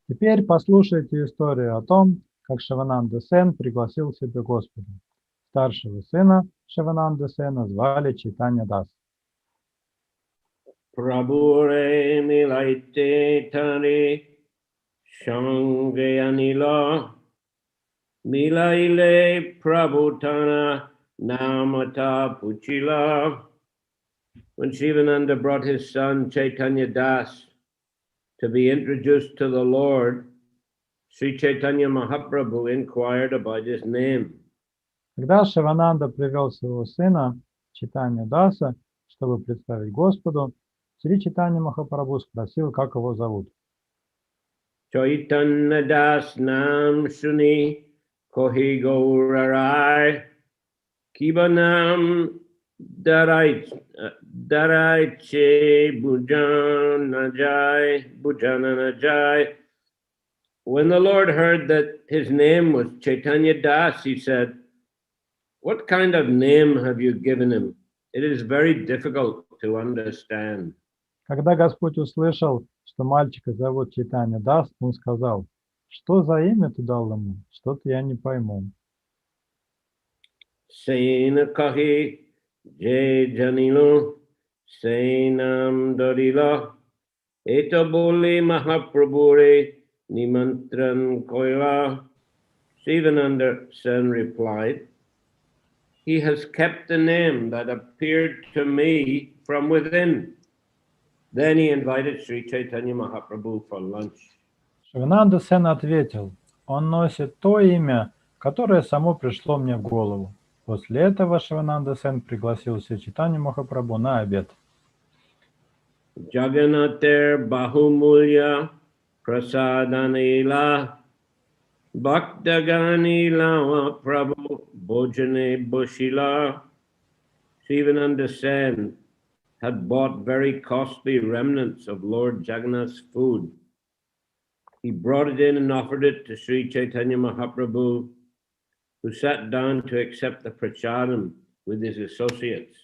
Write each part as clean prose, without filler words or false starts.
Теперь послушайте историю о том, как Шивананда Сен пригласил к себе Господа. Старшего сына Шивананда Сена звали Чайтанья Дас. Prabhure milaite tare shange anila milaile prabhutana namata puchila. When Shivananda brought his son Chaitanya Das to be introduced to the Lord, Sri Chaitanya Mahaprabhu inquired about his name. Когда Шивананда привел своего сына Чайтанью Даса, чтобы представить Господу, Сри Чайтанья Махапрабху спросил, как его зовут. Chaitanya Das Nam Shuni Kohi Gaurarai Kibanam Daraiche Bujananajai. When the Lord heard that his name was Chaitanya Das, he said, "What kind of name have you given him? It is very difficult to understand." Когда Господь услышал, что мальчика зовут Чайтанья Дас, он сказал, что за имя ты дал ему? Что-то я не пойму. Sena kahi jay janilo senam dorila eta bole Mahaprabhure nimantran koila. Sivananda Sen replied, "He has kept the name that appeared to me from within." Then he invited Sri Chaitanya Mahaprabhu for lunch. Шивананда Сен ответил, он носит то имя, которое само пришло мне в голову. После этого Шивананда Сен пригласил Сри Чайтанью Махапрабху на обед. Jagannathar Bahumulya Prasadanila Bhaktaganila Prabhu Bhojane Bushila. Sivananda Sen had bought very costly remnants of Lord Jagannath's food. He brought it in and offered it to Sri Chaitanya Mahaprabhu, who sat down to accept the prasadam with his associates.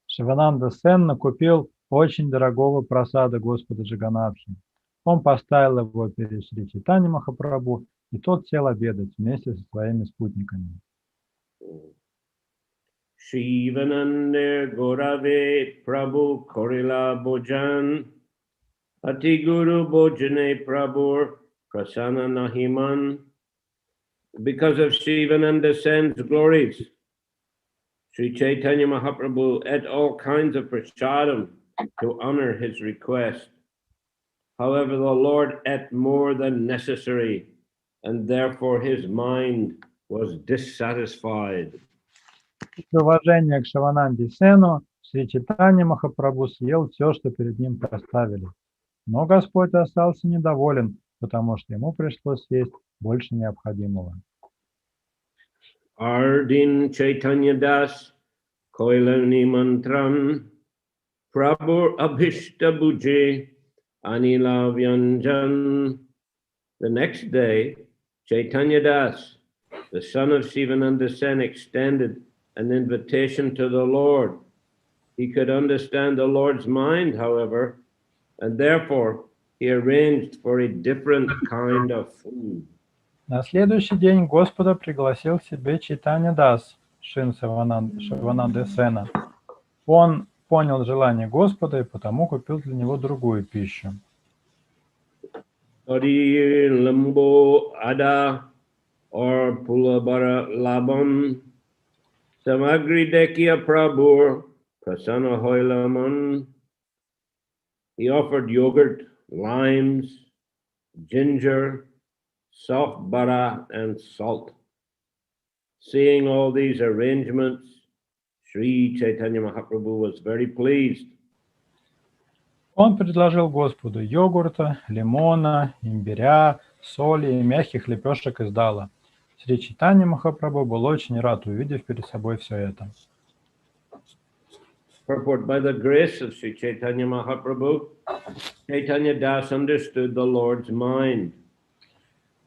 Шивананда Сен накупил очень дорогого прасада Господа Джаганнатхи. Он поставил его перед Шри Чайтаньей Махапрабху, и тот сел обедать вместе со своими спутниками. Shivananda Gorave Prabhu Korila Bojan Ati Guru Bojane Prabhu Prasana Nahiman. Because of Shivananda Sen's glories, Sri Chaitanya Mahaprabhu ate all kinds of prasadam to honor his request. However, the Lord ate more than necessary, and therefore his mind was dissatisfied. Из уважения к Шивананде Сену Шри Чайтанья Махапрабху съел все, что перед ним поставили. Но Господь остался недоволен, потому что ему пришлось съесть больше необходимого. Ardin Chaitanya Das Koilani Mantran Prabhu Abhishta Buje Anila Vyanjan. The next day, Chaitanya Das, the son of Sivananda Sen, extended an invitation to the Lord. He could understand the Lord's mind, however, and therefore he arranged for a different kind of food. На следующий день Господа пригласил к себе Чайтанья Дас, сын Шивананды Сена. Он понял желание Господа и потому купил для него другую пищу. Adi Lambo Ada or Pulabara Labam Samagri Dekia Prabhu Prasana Hoilaman. He offered yogurt, limes, ginger, soft butter, and salt. Seeing all these arrangements, Sri Chaitanya Mahaprabhu was very pleased. Он предложил Господу йогурта, лимона, имбиря, соли и мягких лепешек из дала. Сри Чайтанья Махапрабху был очень рад, увидев перед собой все это. Purport: by the grace of Sri Chaitanya Mahaprabhu, Chaitanya Das understood the Lord's mind.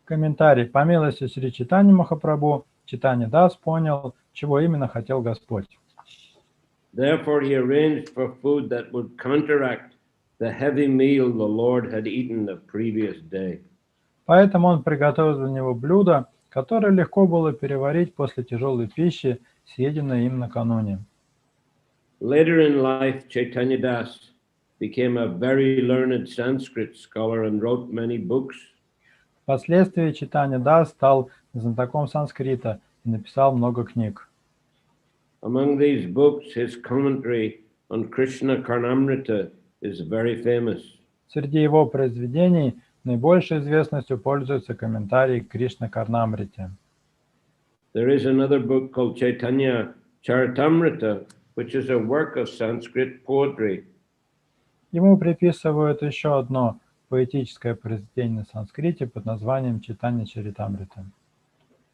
Комментарий. По милости Сри Чайтаньи Махапрабху, Чайтанья Дас понял, чего именно хотел Господь. Therefore, he arranged for food that would counteract the heavy meal the Lord had eaten the previous day. Поэтому он приготовил для него блюдо, которое легко было переварить после тяжелой пищи, съеденной им накануне. Later in life, Chaitanya Das became a very learned Sanskrit scholar and wrote many books. Впоследствии Чайтанья Дас стал знатоком санскрита и написал много книг. Among these books, his commentary on Krishna Karnamrita is very famous. Среди его произведений наибольшей известностью пользуется комментарий к Кришна Карнамрите. There is another book called Chaitanya Charitamrita, which is a work of Sanskrit poetry. Ему приписывают еще одно поэтическое произведение на санскрите под названием Чайтанья Чаритамрита.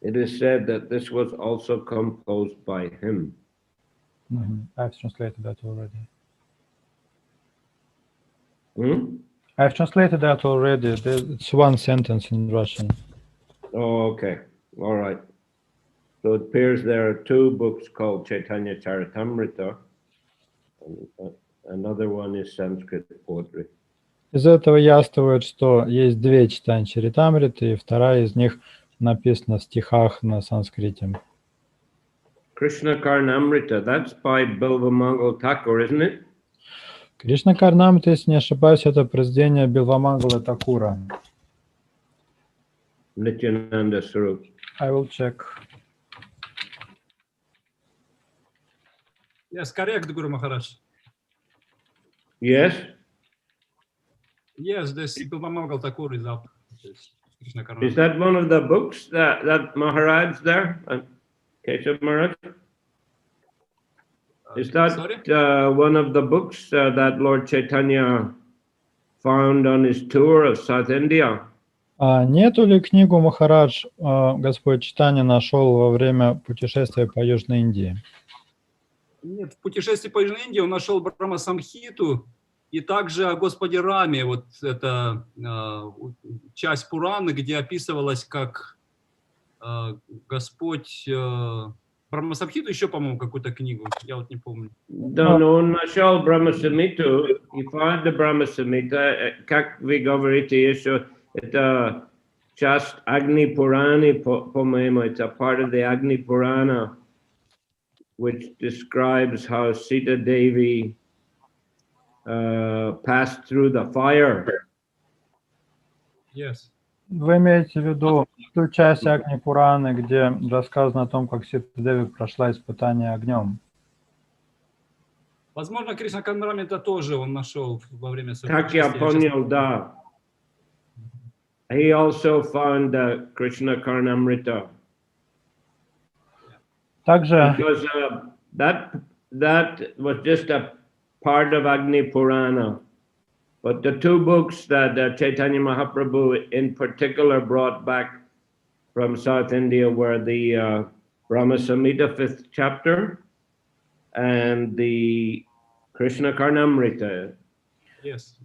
It is said that this was also composed by him. I've translated that already. I've translated that already. It's one sentence in Russian. Oh, okay. All right. So it appears there are two books called Chaitanya Charitamrita. Another one is Sanskrit poetry. Из этого яствует, что есть две Чайтаньи Чаритамриты, и вторая из них написана в стихах на санскрите. Krishna Karnamrita, that's by Bilvamangal Thakur, isn't it? Кришна Карнамрита, если не ошибаюсь, это произведение Билвамангала Такура. Nityananda Swarup. I will check. Yes, correct, Guru Maharaj. Yes? Yes, this Bilvamangal Thakur is up. Is that one of the books that Maharaj there? Keshav Maharaj? Is that one of the books that Lord Chaitanya found on his tour of South India? Нету ли книгу Махарадж Господь Чайтанья нашел во время путешествия по Южной Индии? Нет, в путешествии по Южной Индии он нашел Брахма Самхиту и также о Господе Раме. Вот это часть Пураны, где описывалось, как Господь... Брахма Самхиту еще, по-моему, какую-то книгу, я вот не помню. Да, но он нашел Брахма Самхиту, и found the Brahma Samhita, как вы говорите еще, это часть Агни Пураны, по-моему, это part of the Agni Purana, which describes how Sita Devi passed through the fire. Yes. Вы имеете в виду ту часть Агни Пураны, где рассказано о том, как Сита Деви прошла испытание огнем? Возможно, Кришна Карнамрита тоже он нашел во время своего Как я понял, да. He also found Krishna Karnamrita. Также Because that was just a part of Agni Purana. But the two books that Chaitanya Mahaprabhu in particular brought back from South India were the Brahma Samhita 5th chapter and the Krishna Karnamrita. Yes.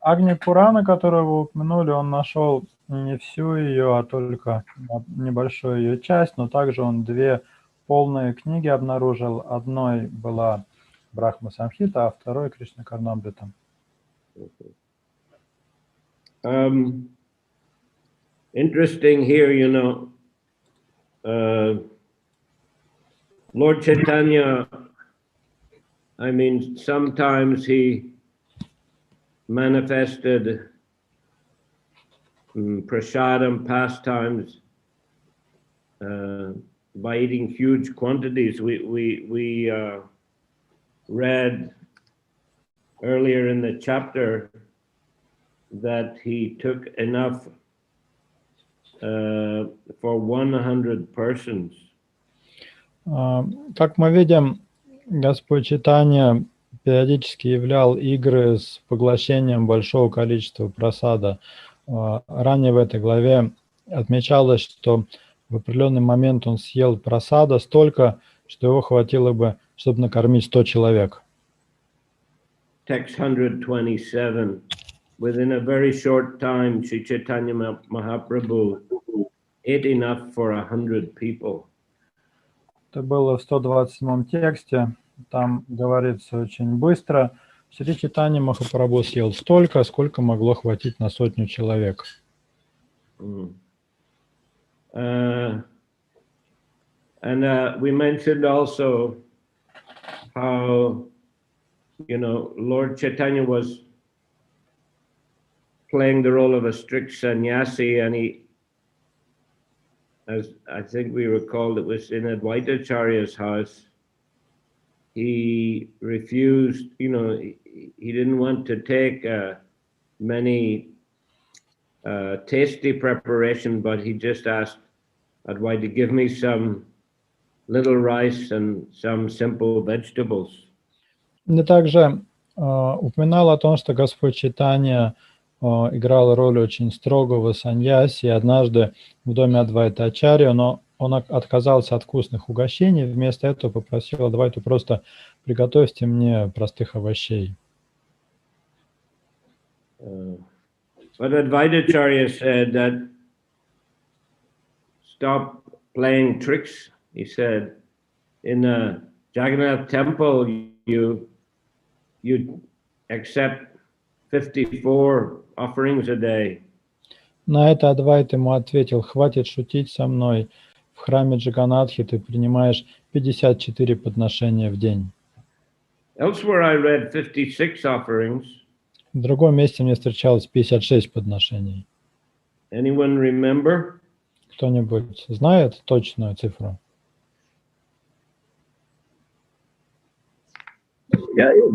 Агни Пурана, которую вы упомянули, он нашел не всю ее, а только небольшую ее часть, но также он две полные книги обнаружил. Одной была Брахма Самхита, а второй Кришна Карнамрита. Interesting here, you know, Lord Chaitanya, I mean, sometimes he manifested prasadam pastimes by eating huge quantities. We read earlier in the chapter that he took enough for 100 persons. Как мы видим, Господь Чайтанья периодически являл игры с поглощением большого количества прасада. Ранее в этой главе отмечалось, что в определенный момент он съел прасада столько, что его хватило бы, чтобы накормить 100 человек. Text 127. Within a very short time, Sri Chaitanya Mahaprabhu ate enough for 100 people. Это было в 127 тексте. Там говорится очень быстро. Шри Чайтанья Махапрабху съел столько, сколько могло хватить на 100 человек. We mentioned also how, Lord Chaitanya was playing the role of a strict sannyasi, and he, as I think we recalled, it was in Advaitacharya's house. He refused, he didn't want to take many tasty preparation, but he just asked Advaita to give me some little rice and some simple vegetables. И также упоминал о том, что Господь Чайтанья играл роль очень строгого санньяси. Однажды в доме Адвайта-ачарьи, но он отказался от вкусных угощений, вместо этого попросил Адвайту просто приготовьте мне простых овощей. But Advaitacharya said that stop playing tricks. He said, in the Jagannath temple, you accept 54 offerings a day. На это Адвайт ему ответил: хватит шутить со мной. В храме Джаганатхи ты принимаешь 54 подношения в день. Elsewhere I read 56 offerings. В другом месте мне встречалось 56 подношений. Anyone remember? Кто-нибудь знает точную цифру?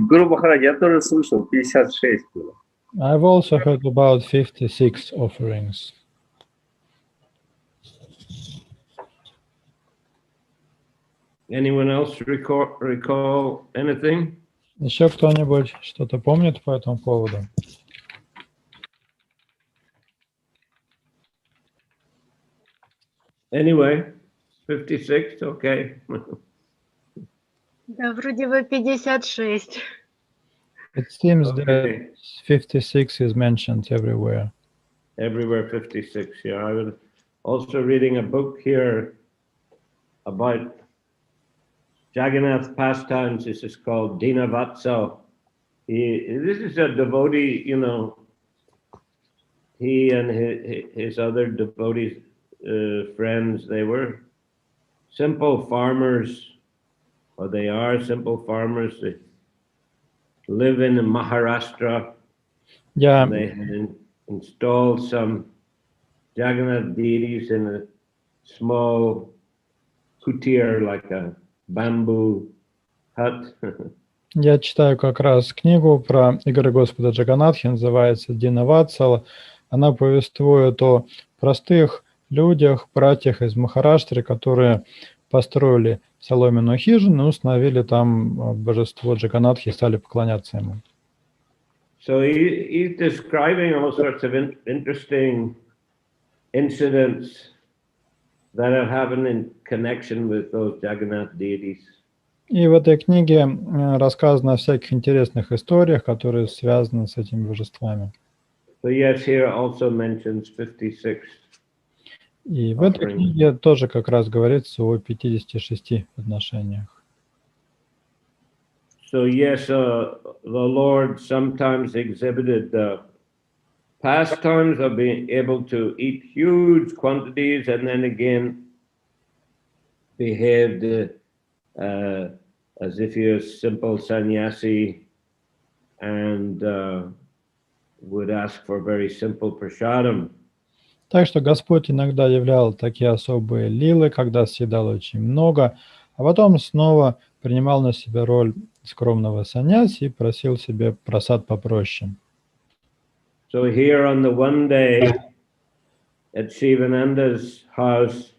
Гуру Махарадж, я тоже слышал, 56 было. I've also heard about 56 offerings. Anyone else recall anything? Еще кто-нибудь что-то помнит по этому поводу? Anyway, 56, okay. Да, вроде бы 56. It seems that 56 is mentioned everywhere. Everywhere 56, yeah. I was also reading a book here about Jagannath pastimes. This is called Dina Vatsal. This is a devotee, he and his other devotees, friends, they were simple farmers, or they are simple farmers. They live in Maharashtra. Yeah. They had installed some Jagannath deities in a small kutir, like a bamboo hut. Я читаю как раз книгу про игры Господа Джаганатхи, называется «Дина Ватсала». Она повествует о простых людях, братьях из Махараштры, которые построили соломенную хижину и установили там божество Джаганатхи и стали поклоняться ему. So he's describing all sorts of interesting incidents that have happened in connection with those Jagannath deities. И в этой книге рассказано о всяких интересных историях, которые связаны с этими божествами. So yes, here also mentions 56. И в этой книге тоже как раз говорится о 56 подношениях. So yes, the Lord sometimes exhibited the pastimes of being able to eat huge quantities, and then again behaved as if he was simple sannyasi and would ask for very simple prasadam. Так что Господь иногда являл такие особые лилы, когда съедал очень много, а потом снова принимал на себя роль скромного саньяси и просил себе прасад попроще. So here on the one day at Shivananda's house,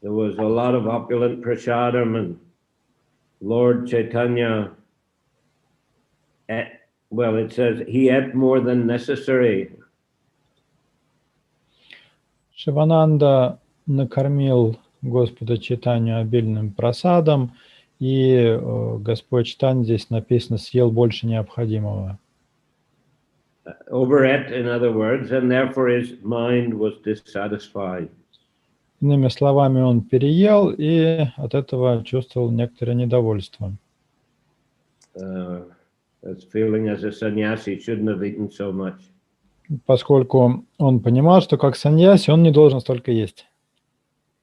there was a lot of opulent prasadam, and Lord Chaitanya ate, well, it says he ate more than necessary. Шивананда накормил Господа Чайтанью обильным прасадом, и Господь Чайтанья, здесь написано, съел больше необходимого. Overate, in other words, and therefore his mind was dissatisfied. Иными словами, он переел и от этого чувствовал некоторое недовольство. As feeling as a sannyasi shouldn't have eaten so much. поскольку он понимал, что как саньяси он не должен столько есть.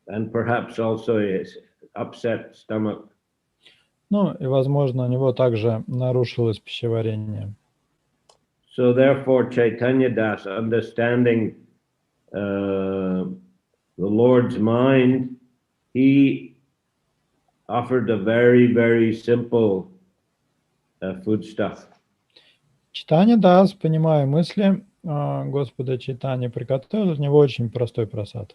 And perhaps also his upset stomach. Ну и, возможно, у него также нарушилось пищеварение. So therefore, Chaitanya Das, understanding the Lord's mind, he offered a very, very simple foodstuff. Чайтанья Дас, понимая мысли Господа Чайтаньи, приготовил для него очень простой прасад.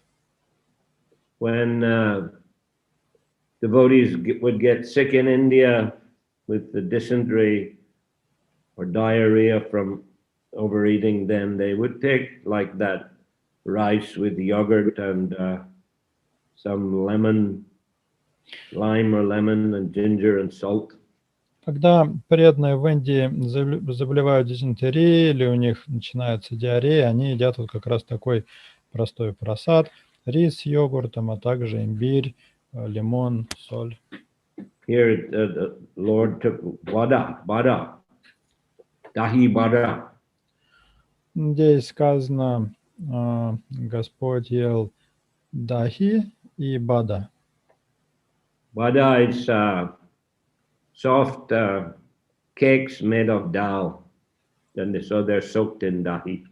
When devotees would get sick in India with the dysentery or diarrhea from overeating, then they would take like that rice with yogurt and some lemon, lime or lemon and ginger and salt. Когда преданные в Индии заболевают дизентерией или у них начинается диарея, они едят вот как раз такой простой прасад, рис с йогуртом, а также имбирь, лимон, соль. Here the Lord took bada, dahi bada. Здесь сказано, Господь ел дахи и бада. Bada is soft cakes made of dal, and so they're soaked in dahi.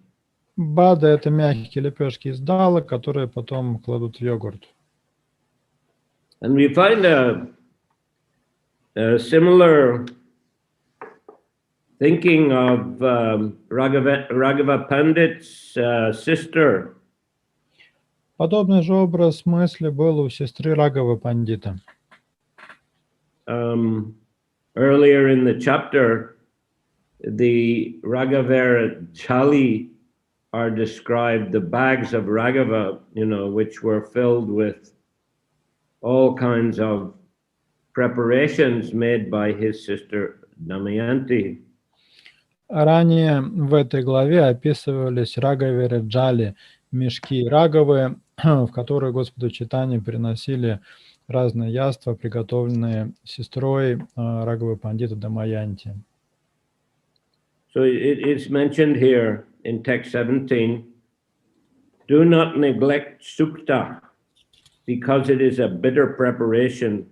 Бада – это мягкие лепешки из дала, которые потом кладут в йогурт. And we find a similar thinking of Raghava Pandit's sister. Подобный же образ мысли был у сестры Рагавы Пандита. Earlier in the chapter, the Raghavera Chali are described, the bags of Raghava, which were filled with all kinds of preparations made by his sister Damayanti. Ранее в этой главе описывались Рагавера Джали, мешки Рагавы, в которые Господу Чайтанье приносили разные яства, приготовленные сестрой Рагавы Пандита Дамаянти. So it's mentioned here in text 17, do not neglect sukta, because it is a bitter preparation.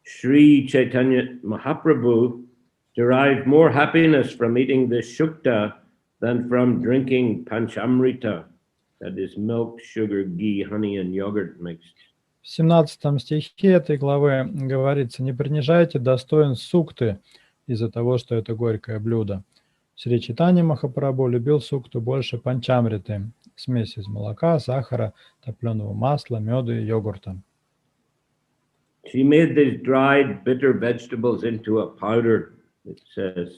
Sri Chaitanya Mahaprabhu derived more happiness from eating this shukta than from drinking panchamrita, that is milk, sugar, ghee, honey, and yogurt mixed. В 17 стихе этой главы говорится, не принижайте достоинств сукты из-за того, что это горькое блюдо. Шри Чайтанья Махапрабху любил сукту больше панчамриты, смесь из молока, сахара, топленого масла, меда и йогурта. She made these dried bitter vegetables into a powder, it says.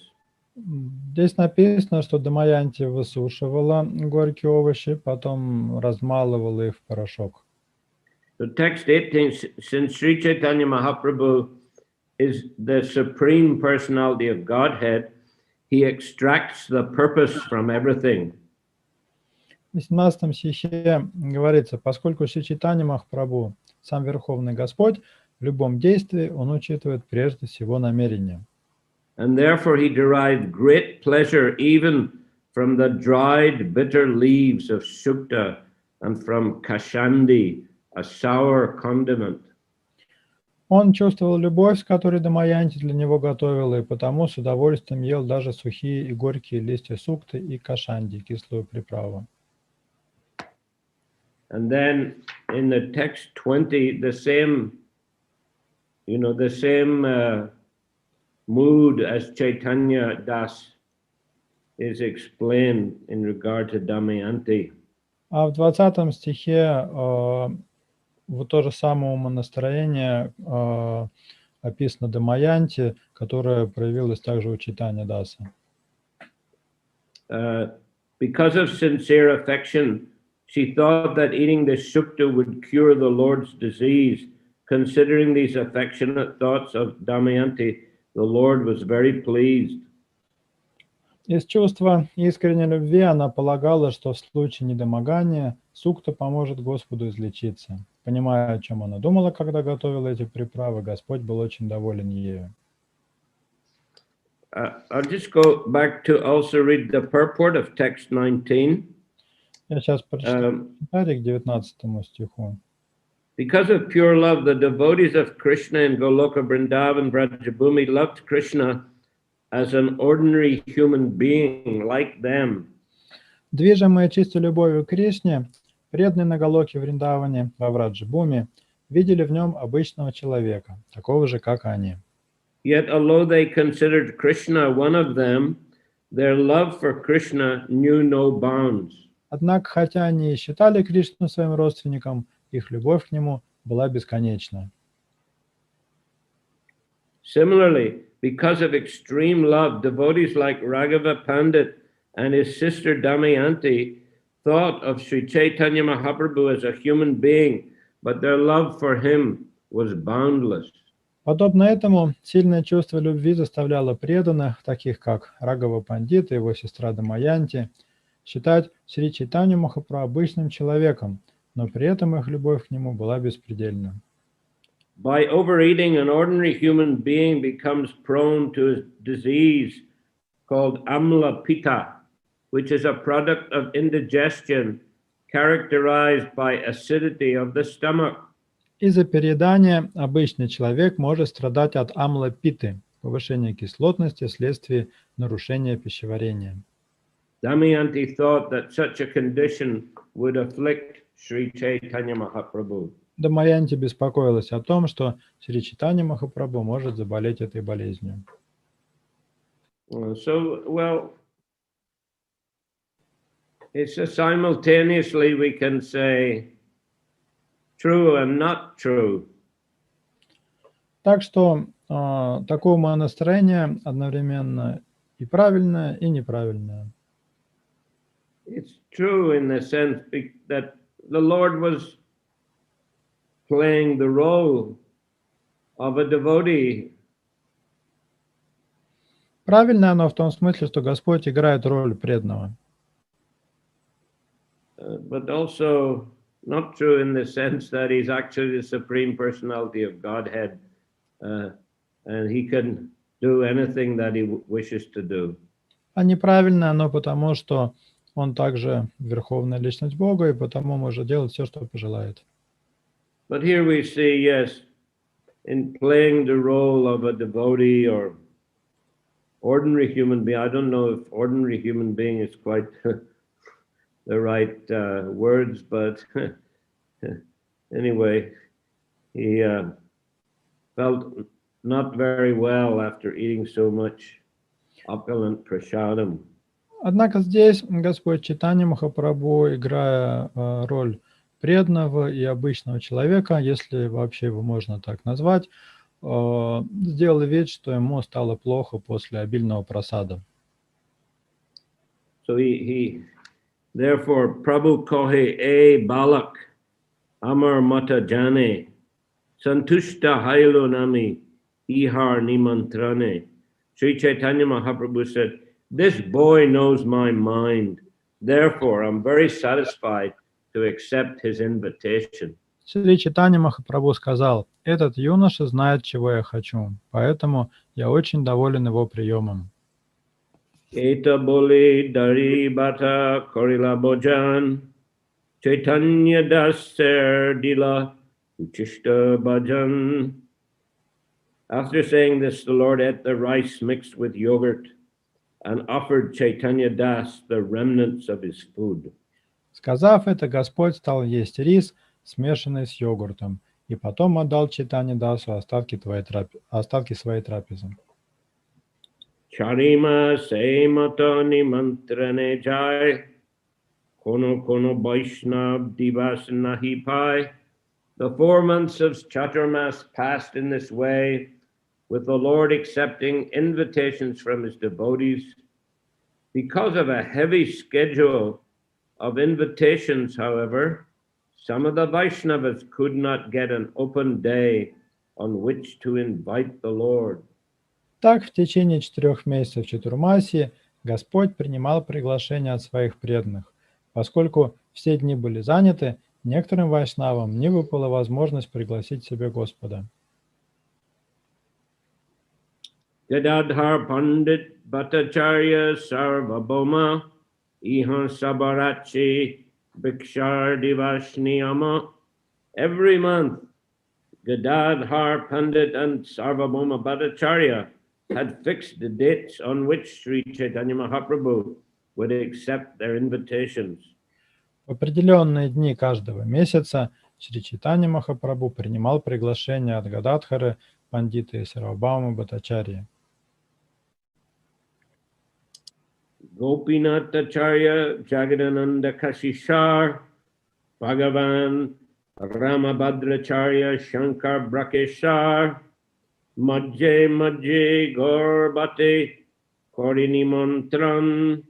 Здесь написано, что Дамаянти высушивала горькие овощи, потом размалывала их в порошок. So text 18, since Sri Chaitanya Mahaprabhu is the supreme personality of Godhead, he extracts the purpose from everything. В 18 стихе говорится, поскольку Шри Чайтанья Махапрабху сам Верховный Господь, в любом действии он учитывает прежде всего намерение. And therefore he derived great pleasure even from the dried bitter leaves of shukta and from kashandi, a sour condiment. Он чувствовал любовь, с которой Дамаянти для него готовила, и потому с удовольствием ел даже сухие и горькие листья сукты и кашанди, кислую приправу. And then in the text 20, the same mood as Chaitanya Das is explained in regard to Damayanti. А в 20 стихе вот то же самое умонастроение описано Дамаянти, которое проявилось также у Чайтаньи Даса. Because of sincere affection, she thought that eating the shukta would cure the Lord's disease. Considering these affectionate thoughts of Damayanti, the Lord was very pleased. Из чувства искренней любви она полагала, что в случае недомогания сукта поможет Господу излечиться. Понимая, о чем она думала, когда готовила эти приправы, Господь был очень доволен ею. I'll just go back to also read the purport of text 19. Я сейчас прочитаю комментарий к 19 стиху. Because of pure love, the devotees of Krishna in Goloka, Vrindavan, Vrajabhumi loved Krishna as an ordinary human being like them. Движимые чистой любовью к Кришне, преданные на Галоке, Вриндаване, во Враджабхуми, видели в нем обычного человека, такого же, как они. Yet, although they considered Krishna one of them, their love for Krishna knew no bounds. Однако, хотя они и считали Кришну своим родственником, их любовь к нему была бесконечна. Similarly, because of extreme love, devotees like Raghava Pandit and his sister Damayanti thought of Sri Chaitanya Mahaprabhu as a human being, but their love for him was boundless. Подобно этому, сильное чувство любви заставляло преданных, таких как Рагава Пандит и его сестра Дамаянти, считать Шри Чайтанью Махапрабху обычным человеком, но при этом их любовь к нему была беспредельна. By overeating, an ordinary human being becomes prone to a disease called amla pitta, which is a product of indigestion characterized by acidity of the stomach. Из-за переедания обычный человек может страдать от амлопиты, повышения кислотности вследствие нарушения пищеварения. Damayanti thought that such a condition would afflict Sri Chaitanya Mahaprabhu. Дамаянти беспокоилась о том, что Шри Чайтанья Махапрабху может заболеть этой болезнью. So, well, it's a simultaneously we can say true and not true. Так что такое умонастроение одновременно и правильное, и неправильное. It's true in the sense that the Lord was playing the role of a devotee. Правильное оно в том смысле, что Господь играет роль преданного. But also not true in the sense that he's actually the supreme personality of Godhead, and he can do anything that he wishes to do. А неправильное оно потому, что он также верховная личность Бога, и потому может делать все, что пожелает. But here we see, yes, in playing the role of a devotee or ordinary human being. I don't know if ordinary human being is quite the right words, but anyway, he felt not very well after eating so much opulent prasadam. Однако здесь Господь Чайтанья Махапрабху, играя роль преданного и обычного человека, если вообще его можно так назвать, сделал вид, что ему стало плохо после обильного прасада. So therefore, Prabhu kohe e balak amar mata jane santushta hailo nami ihar nimantrane. Sri Chaitanya Mahaprabhu said, "This boy knows my mind, therefore I'm very satisfied to accept his invitation." Шри Чайтанья Махапрабху сказал: «Этот юноша знает, чего я хочу, поэтому я очень доволен его приемом». Eta boli dari bata korila bojan Chaitanya daser dila uchishta bhajan. After saying this, the Lord ate the rice mixed with yogurt and offered Chaitanya Das the remnants of his food. Сказав это, Господь стал есть рис, смешанный с йогуртом, и потом отдал Чайтанья Дасу остатки своей трапезы. Charima sematani mantrane jai kono Vaishnav divas nahi pai. The 4 months of Chaturmas passed in this way, with the Lord accepting invitations from his devotees. Because of a heavy schedule of invitations, however, some of the Vaishnavas could not get an open day on which to invite the Lord. Так, в течение 4 месяцев Чатурмаси Господь принимал приглашения от своих преданных. Поскольку все дни были заняты, некоторым вайшнавам не выпала возможность пригласить себе Господа. Gadadhar Pandit Bhattacharya Sarvabhauma Ihan Sabarachi Bhikshar Divashniyama. Every month, Gadadhar Pandit and Sarvabhauma Bhattacharya had fixed the dates on which Sri Chaitanya Mahaprabhu would accept their invitations. В определенные дни каждого месяца Шри Чайтанья Махапрабху принимал приглашение от Гададхары, Пандита и Сарвабхаума Бхаттачарьи. Gopinath Acharya Jagadananda Kashishar Bhagavan Ramabhadracharya Shankar Brakeshar Madhye Madhye Gorbate Korini Mantran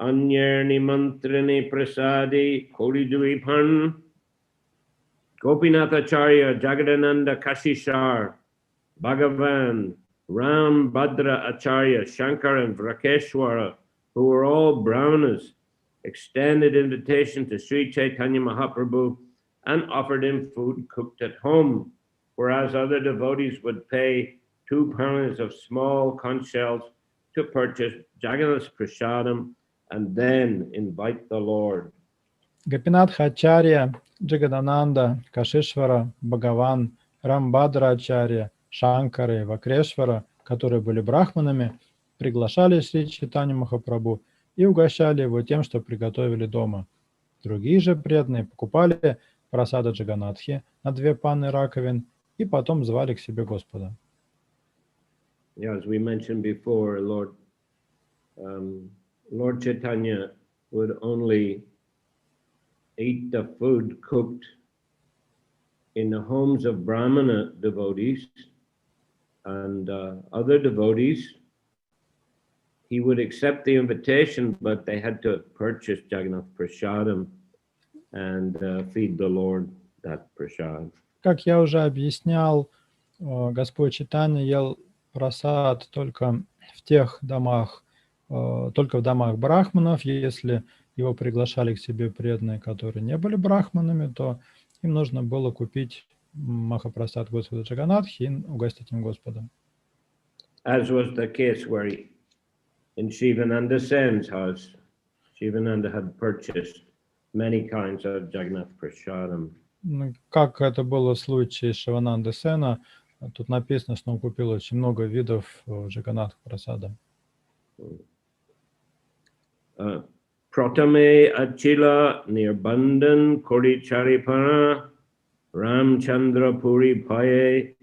Anyerni Mantrani Prasadi Koridvipan. Gopinath Acharya Jagadananda Kashishar Bhagavan Ram Bhadra Acharya Shankar and Vrakeshwara, who were all Brahmanas, extended invitation to Sri Chaitanya Mahaprabhu and offered him food cooked at home, whereas other devotees would pay 2 pounds of small conch shells to purchase Jagannath Prasadam and then invite the Lord. Гопинатха Ачарья, Джагадананда, Кашишвара, Бхагаван, Рамбадра Ачарья, Шанкары и Вакрешвара, которые были брахманами, приглашали Шри Чайтанью Махапрабху и угощали его тем, что приготовили дома. Другие же преданные покупали прасада Джаганатхи на 2 панны раковин и потом звали к себе Господа. As we mentioned before, Lord Chaitanya would only eat the food cooked in the homes of Brahmana devotees and other devotees. He would accept the invitation, but they had to purchase Jagannath Prasadam and feed the Lord that prasad. Как я уже объяснял, Господь Чайтанья ел прасад только в домах брахманов. Если его приглашали к себе преданные, которые не были брахманами, то им нужно было купить махапрасад Господа Джаганатхи и угостить им Господа. As was the case where in Shivananda Sen's house, Shivananda had purchased many kinds of Jagannath Prasadam. Как это было в случае Шивананды Сена, тут написано, что он купил очень много видов Джаганатх Прасада. Pratame Achila Nirbandhan Kori Charipana Ramchandra Puri Paye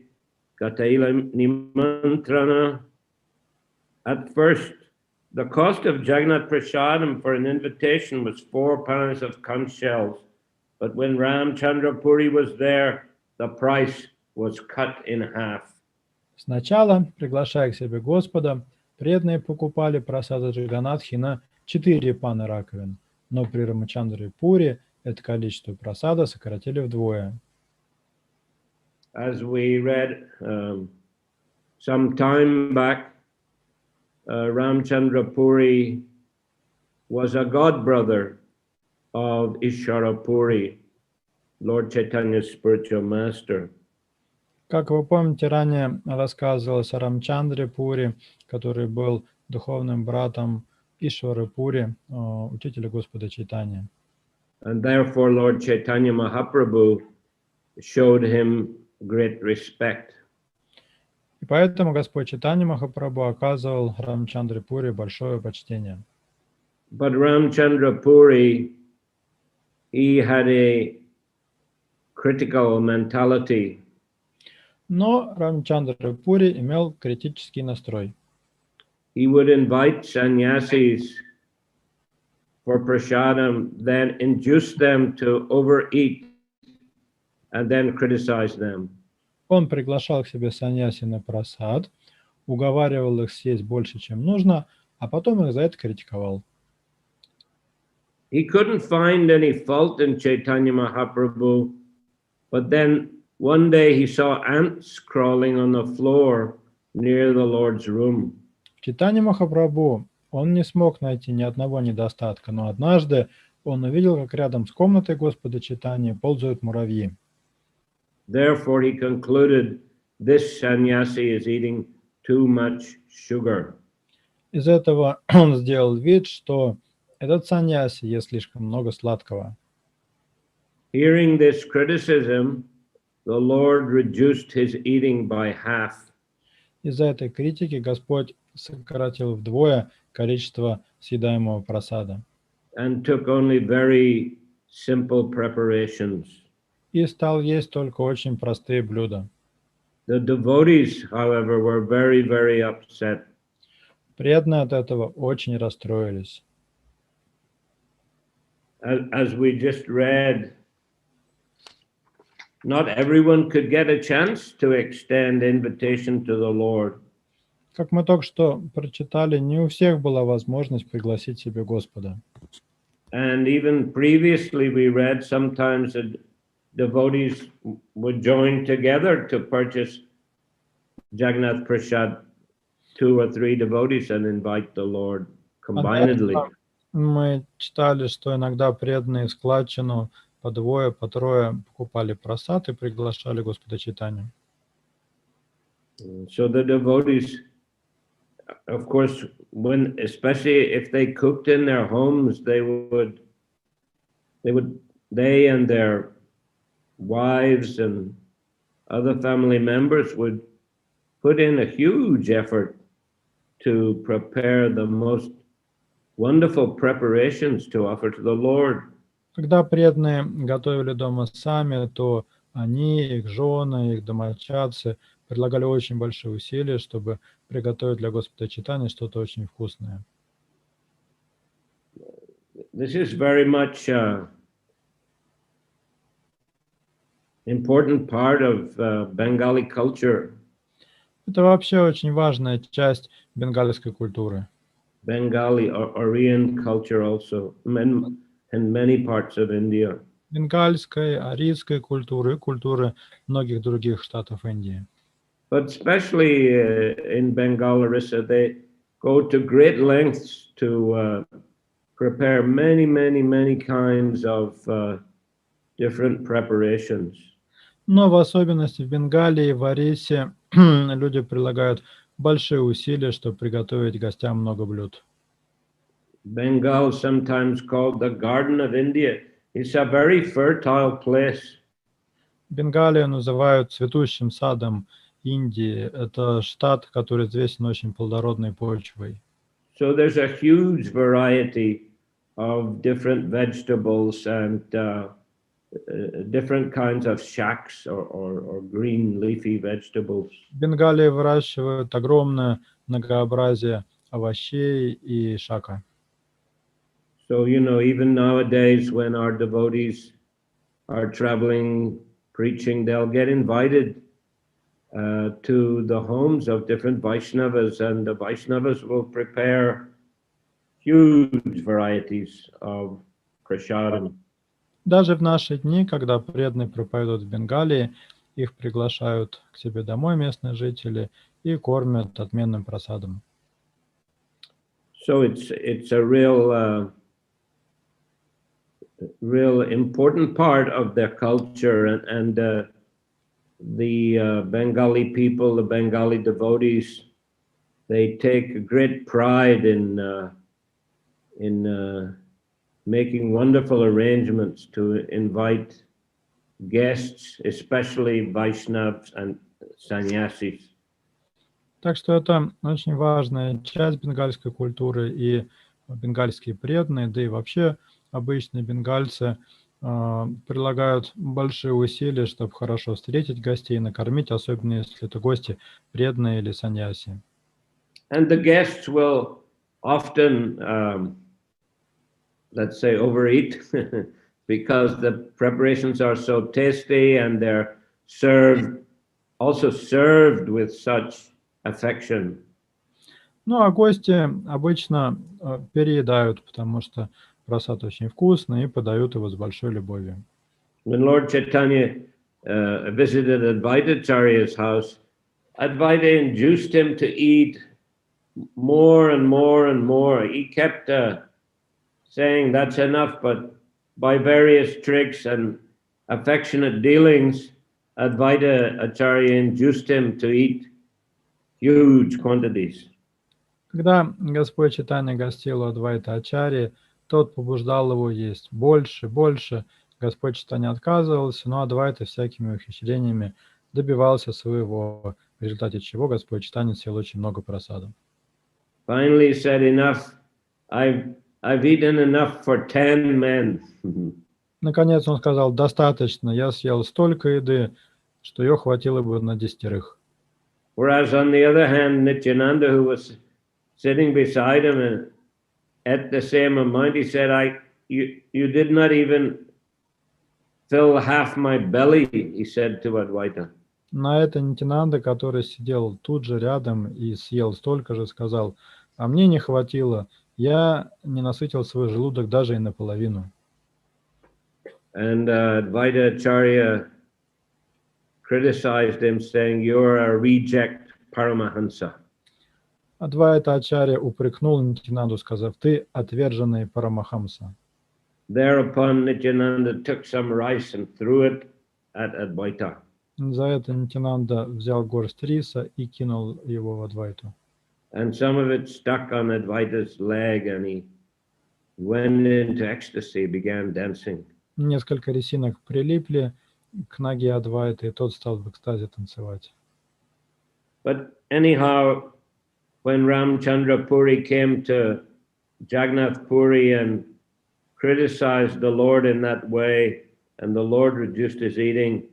Gataila Nimantrana. At first, the cost of Jagannath Prasadam for an invitation was 4 pounds of conch shells, but when Ramchandra Puri was there, the price was cut in half. Сначала, приглашая к себе Господа, преданные покупали прасада Джаганатхи на 4 паны раковин, но при Рамачандре Пури это количество прасада сократили вдвое. As we read some time back, Ramchandra Puri was a godbrother of Ishara Puri, Lord Chaitanya's spiritual master. Как вы помните, ранее рассказывалось о Рамчандре Пури, который был духовным братом Ишвары Пури, учителя Господа Чайтаньи. And therefore Lord Chaitanya Mahaprabhu showed him great respect. И поэтому Господь Чайтанья Махапрабху оказывал Рамчандре Пури большое почтение. But Ramchandra Puri, he had a critical mentality. Но Рамчандра Пури имел критический настрой. He would invite sannyasis for prasadam, then induce them to overeat and then criticize them. Он приглашал к себе саньяси на прасад, уговаривал их съесть больше, чем нужно, а потом их за это критиковал. He couldn't find any fault in Chaitanya Mahaprabhu, but then one day he saw ants crawling on the floor near the Lord's room. В Чайтанье Махапрабху он не смог найти ни одного недостатка, но однажды он увидел, как рядом с комнатой Господа Чайтаньи ползают муравьи. Therefore he concluded this sannyasi is eating too much sugar. Из этого он сделал вид, что этот саньяси ест слишком много сладкого. Hearing this criticism, the Lord reduced his eating by half. Из-за этой критики Господь сократил вдвое количество съедаемого прасада And took only very simple preparations. и стал есть только очень простые блюда. The devotees, however, were very, very upset. Преданные от этого очень расстроились. As we just read, not everyone could get a chance to extend invitation to the Lord. Как мы только что прочитали, не у всех была возможность пригласить себе Господа. And even previously we read sometimes that devotees would join together to purchase Jagannath Prasad, 2 or 3 devotees, and invite the Lord combinedly. Мы читали, что иногда преданные в складчину по двое, по трое покупали прасад и приглашали Господа Чайтанью. So the devotees, of course, when, especially if they cooked in their homes, they and their wives and other family members would put in a huge effort to prepare the most wonderful preparations to offer to the Lord. Когда преданные готовили дома сами, то они, их жены, их домочадцы предлагали очень большие усилия, чтобы приготовить для Господа Чайтаньи что-то очень вкусное. This is very much important part of Bengali culture. Это вообще очень важная часть бенгальской культуры. Bengali or Aryan culture also, in many parts of India. Бенгальской, арийской культуры и культуры многих других штатов Индии. But especially in Bengal, Orissa, they go to great lengths to prepare many kinds of different preparations. Но в особенности в Бенгалии, в Орисе люди прилагают большие усилия, чтобы приготовить гостям много блюд. Bengal, sometimes called the Garden of India, is a very fertile place. Бенгалию называют цветущим садом Индии. Это штат, который известен очень плодородной почвой. So there's a huge variety of different vegetables and different kinds of shaks or green leafy vegetables. В Бенгалии выращивают огромное многообразие овощей и шака. So, even nowadays when our devotees are traveling, preaching, they'll get invited to the homes of different Vaishnavas, and the Vaishnavas will prepare huge varieties of prasadam. Даже в наши дни, когда преданные проповедуют в Бенгалии, их приглашают к себе домой местные жители и кормят отменным прасадом. So it's a real important part of their culture, and the Bengali people, the Bengali devotees, they take great pride in making wonderful arrangements to invite guests, especially Vaishnavas and sannyasis. Так что это очень важная часть бенгальской культуры, и бенгальские преданные, да и вообще обычные бенгальцы прилагают большие усилия, чтобы хорошо встретить гостей и накормить, особенно если это гости преданные или саньяси. And the guests will often, let's say, overeat because the preparations are so tasty and they're also served with such affection. Ну, а гости обычно переедают, потому что прасад очень вкусный и подают его с большой любовью. When Lord Chaitanya visited Advaitacharya's house, Advaita induced him to eat more and more and more. He kept saying that's enough, but by various tricks and affectionate dealings, Advaita Acharya induced him to eat huge quantities. Когда Господь Чайтанья гостил у Адвайта Ачарьи, тот побуждал его есть больше, больше. Господь Чайтанья отказывался, но Адвайта всякими ухищрениями добивался своего, в результате чего Господь Чайтанья съел очень много прасада. Finally said, enough, I've eaten enough for 10 men. Наконец он сказал: достаточно, я съел столько еды, что ее хватило бы на 10. Whereas on the other hand, Nityananda, who was sitting beside him and ate the same amount, he said, you did not even fill half my belly, he said to Advaita. На это Нитянанда, который сидел тут же рядом и съел столько же, сказал: а мне не хватило, я не насытил свой желудок даже и наполовину. And Advaita Acharya criticized him, saying, "You're a reject Paramahansa." Адвайта Ачарья упрекнул Нитянанду, сказав: ты отверженный Парамахамса. Thereupon Nityananda took some rice and threw it at Advaita. За это Нитянанда взял горсть риса и кинул его в Адвайту. And some of it stuck on Advaita's leg, and he went into ecstasy, began dancing. Несколько рисинок прилипли к ноге Адвайты, и тот стал в экстазе танцевать. But anyhow, when Ramchandra Puri came to Jagannath Puri and criticized the Lord in that way, and the Lord reduced his eating,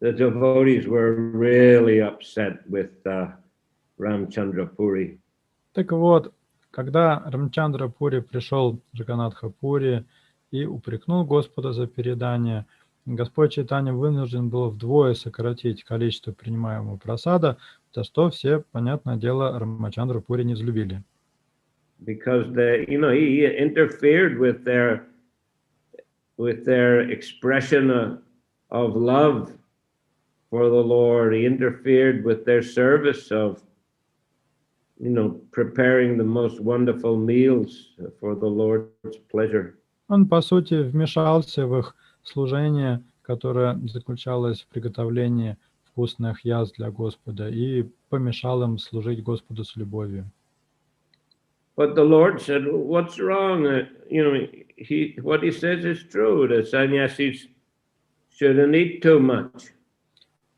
the devotees were really upset with Ramchandra Puri. Так вот, когда Рамчандра Пури пришел в Джаганнатха Пури и упрекнул Господа за переедание, Господь Чайтанья вынужден был вдвое сократить количество принимаемого прасада, за что все, понятное дело, Рамчандру Пури не взлюбили. Because he interfered with their expression of love for the Lord. He interfered with their service of preparing the most wonderful meals for the Lord's pleasure. Он, по сути, вмешался в их служение, которое заключалось в приготовлении вкусных яств для Господа, и помешал им служить Господу с любовью. But the Lord said, "What's wrong? What he says is true. The sannyasis shouldn't eat too much."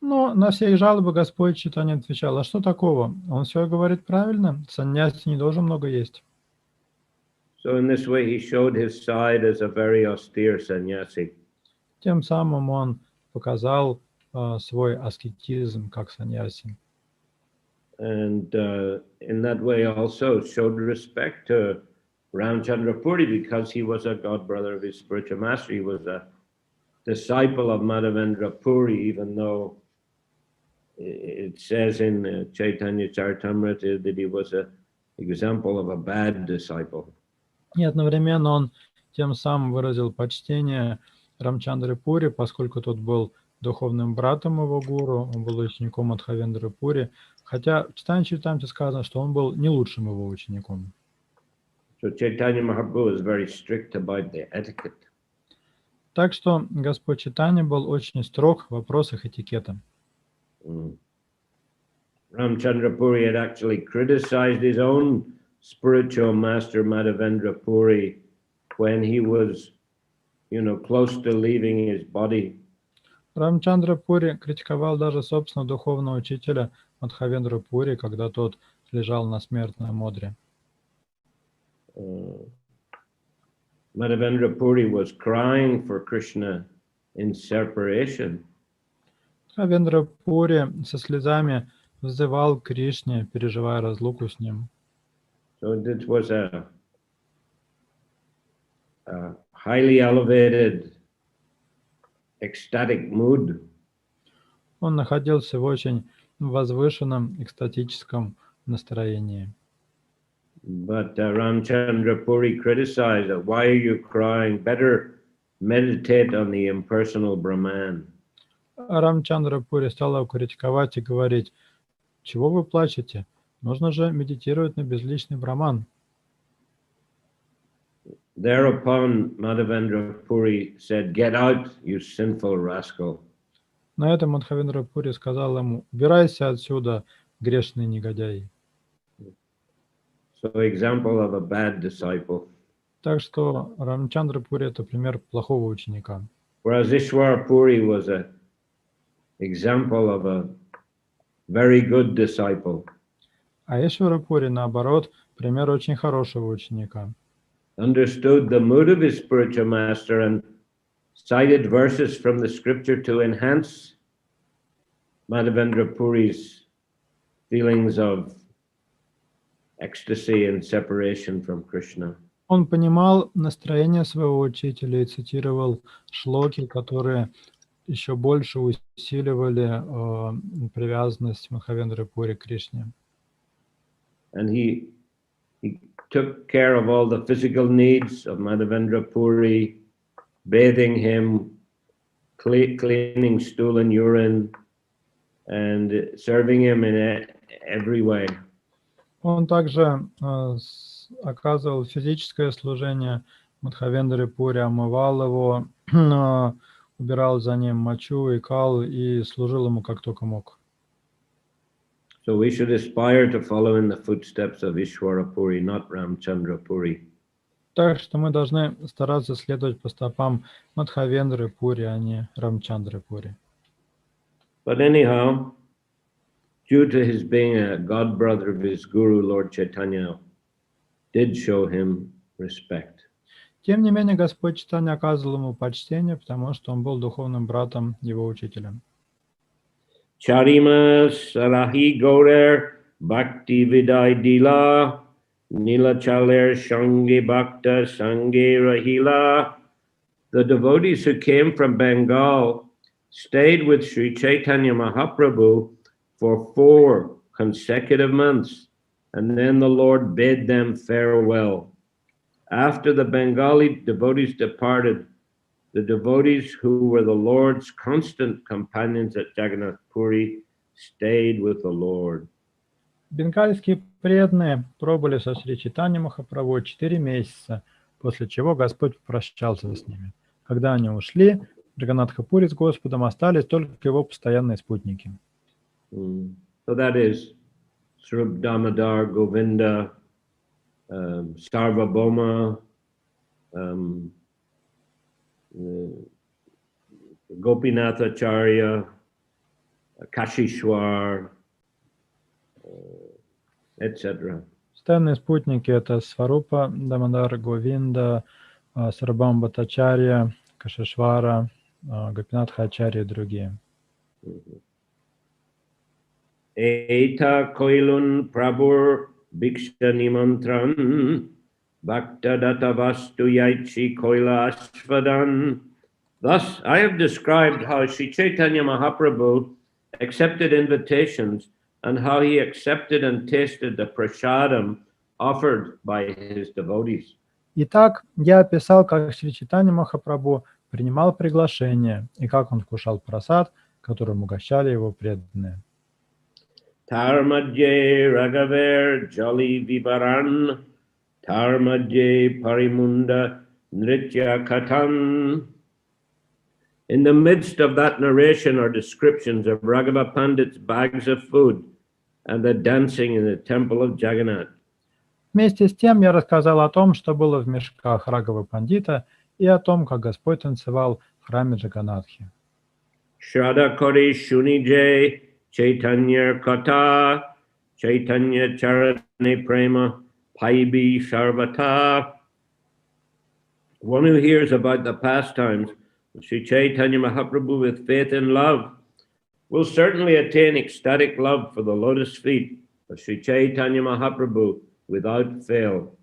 Но на все их жалобы Господь Чайтанья отвечал: а что такого? Он все говорит правильно, санньяси не должен много есть. So in this way he showed his side as a very austere sannyasi. Тем самым он показал свой аскетизм как санньяси. And in that way also showed respect to Ramchandra Puri, because he was a god brother of his spiritual master. He was a disciple of Madhavendra Puri, even though it says in Chaitanya Charitamrita that he was an example of a bad disciple. И одновременно он тем самым выразил почтение Рамчандры Пури, поскольку тот был духовным братом его гуру, он был учеником Мадхавендры Пури, хотя в Чайтанья Чаритамрите сказано, что он был не лучшим его учеником. So Chaitanya Mahaprabhu is very strict about the etiquette. Так что Господь Чайтанья был очень строг в вопросах этикета. Ramchandra Puri had actually criticized his own spiritual master Madhavendra Puri when he was, close to leaving his body. Рамчандра Пури критиковал даже собственного духовного учителя Мадхавендру Пури, когда тот лежал на смертном одре. Madhavendra Puri was crying for Krishna in separation. Мадхавендра Пури со слезами взывал к Кришне, переживая разлуку с ним. So this was a highly elevated, ecstatic mood. Он находился в очень возвышенном, экстатическом настроении. But Ramchandra Puri criticized it. Why are you crying? Better meditate on the impersonal Brahman. Рамчандра Пури стал его критиковать и говорить: чего вы плачете? Нужно же медитировать на безличный Браман. Thereupon Madhavendra Puri said, "Get out, you sinful rascal." На это Мадхавендра Пури сказал ему: убирайся отсюда, грешные негодяи. So example of a bad disciple. Так что Рамчандра Пури — это пример плохого ученика. Whereas Ishwara Puri was an example of a very good disciple. А Ишвара Пури, наоборот, пример очень хорошего ученика. Understood the mood of his spiritual master and cited verses from the scripture to enhance Madhavendra Puri's feelings of ecstasy and separation from Krishna. Он понимал настроение своего учителя и цитировал шлоки, которые еще больше усиливали привязанность Мадхавендры Пури к Кришне. And he took care of all the physical needs of Madhavendra Puri, bathing him, cleaning stool and urine, and serving him in every way. Он также оказывал физическое служение Мадхавендре Пури, омывал его, убирал за ним мочу и кал и служил ему как только мог. So we should aspire to follow in the footsteps of Ishwara Puri, not Ramchandra Puri. Так что мы должны стараться следовать по стопам Мадхавендры Пури, а не Рамчандры Пури. But anyhow, due to his being a god brother of his guru, Lord Chaitanya, did show him respect. Тем не менее, Господь Чайтанья оказывал ему почтение, потому что он был духовным братом его учителя. Charima Sarahi Gorer Bhaktivida Dila Nila Chaler Shangi Bhakta Sangi Rahila. The devotees who came from Bengal stayed with Sri Chaitanya Mahaprabhu for 4 consecutive months, and then the Lord bade them farewell. After the Bengali devotees departed, the devotees who were the Lord's constant companions at Jagannath Puri stayed with the Lord. Бенгальские преданные пробыли со Шри Чайтаньей Махапрабху 4 месяца, после чего Господь прощался с ними. Когда они ушли, в Джаганнатха-Пури с Господом остались только его постоянные спутники. So that is Srup Damodar, Govinda, Sarvabhauma, Gopinathacharya, Kashishwar, etc. Постоянные спутники — это Сварупа Дамодар, Говинда, Сарабхама Бхаттачарья, Кашишвара, Гопинатха Ачарья и другие. Eta koilun prabhur bhiksha nimantran bhakta datavastu yaichi koila asvadan. Thus, I have described how Sri Chaitanya Mahaprabhu accepted invitations and how he accepted and tasted the prasadam offered by his devotees. Итак, я описал, как Шри Чайтанья Махапрабху принимал приглашение и как он вкушал прасад, которым угощали его преданные. Tarmadje Raghaver Jali Vivaran Tarmadje Parimunda Nritya Katan. In the midst of that narration are descriptions of Raghava Pandit's bags of food and the dancing in the temple of Jagannath. Вместе с тем я рассказал о том, что было в мешках Рагавы Пандита, и о том, как Господь танцевал в храме Джаганнатхи. Shraddha Kori Shunije Chaitanya Kata Chaitanya Charane Prema Paibi Sarvata. One who hears about the pastimes of Sri Chaitanya Mahaprabhu with faith and love will certainly attain ecstatic love for the lotus feet of Sri Chaitanya Mahaprabhu without fail.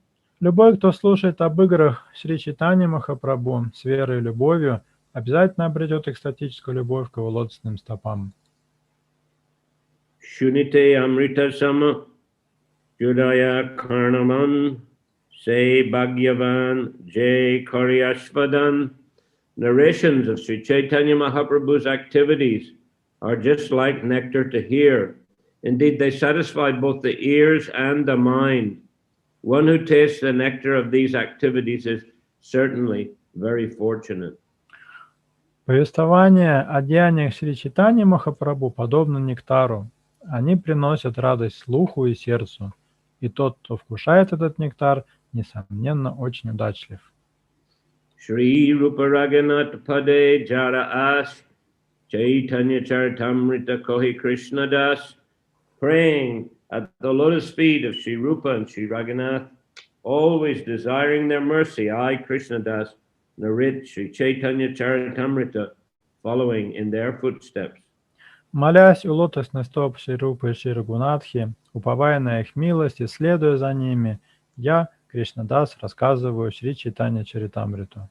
Любой, кто слушает об играх Шри Чайтаньи Махапрабху с верой и любовью, обязательно обретет экстатическую любовь к его лотосным стопам. Shunite Amrita Sama Judaya Karnaman Se Bhagyavan Jay Karyashvadan. Narrations of Sri Chaitanya Mahaprabhu's activities are just like nectar to hear. Indeed, they satisfy both the ears and the mind. One who tastes the nectar of these activities is certainly very fortunate. Повествование о деяниях Шри Чайтаньи Махапрабху подобно нектару. Они приносят радость слуху и сердцу, и тот, кто вкушает этот нектар, несомненно, очень удачлив. Shri Rupa Raghunath Pade Jara As Chaitanya Charitamrita Kohi Krishna Das, praying at the lotus feet of Shri Rupa and Shri Raghunath, always desiring their mercy, I, Krishna Das, narrate Shri Chaitanya Charitamrita, following in their footsteps. Молясь у лотосных стоп Шри Рупы и Шри Рагунатхи, уповая на их милость и следуя за ними, я, Кришнадас, рассказываю Шри Чайтанья Чаритамриту.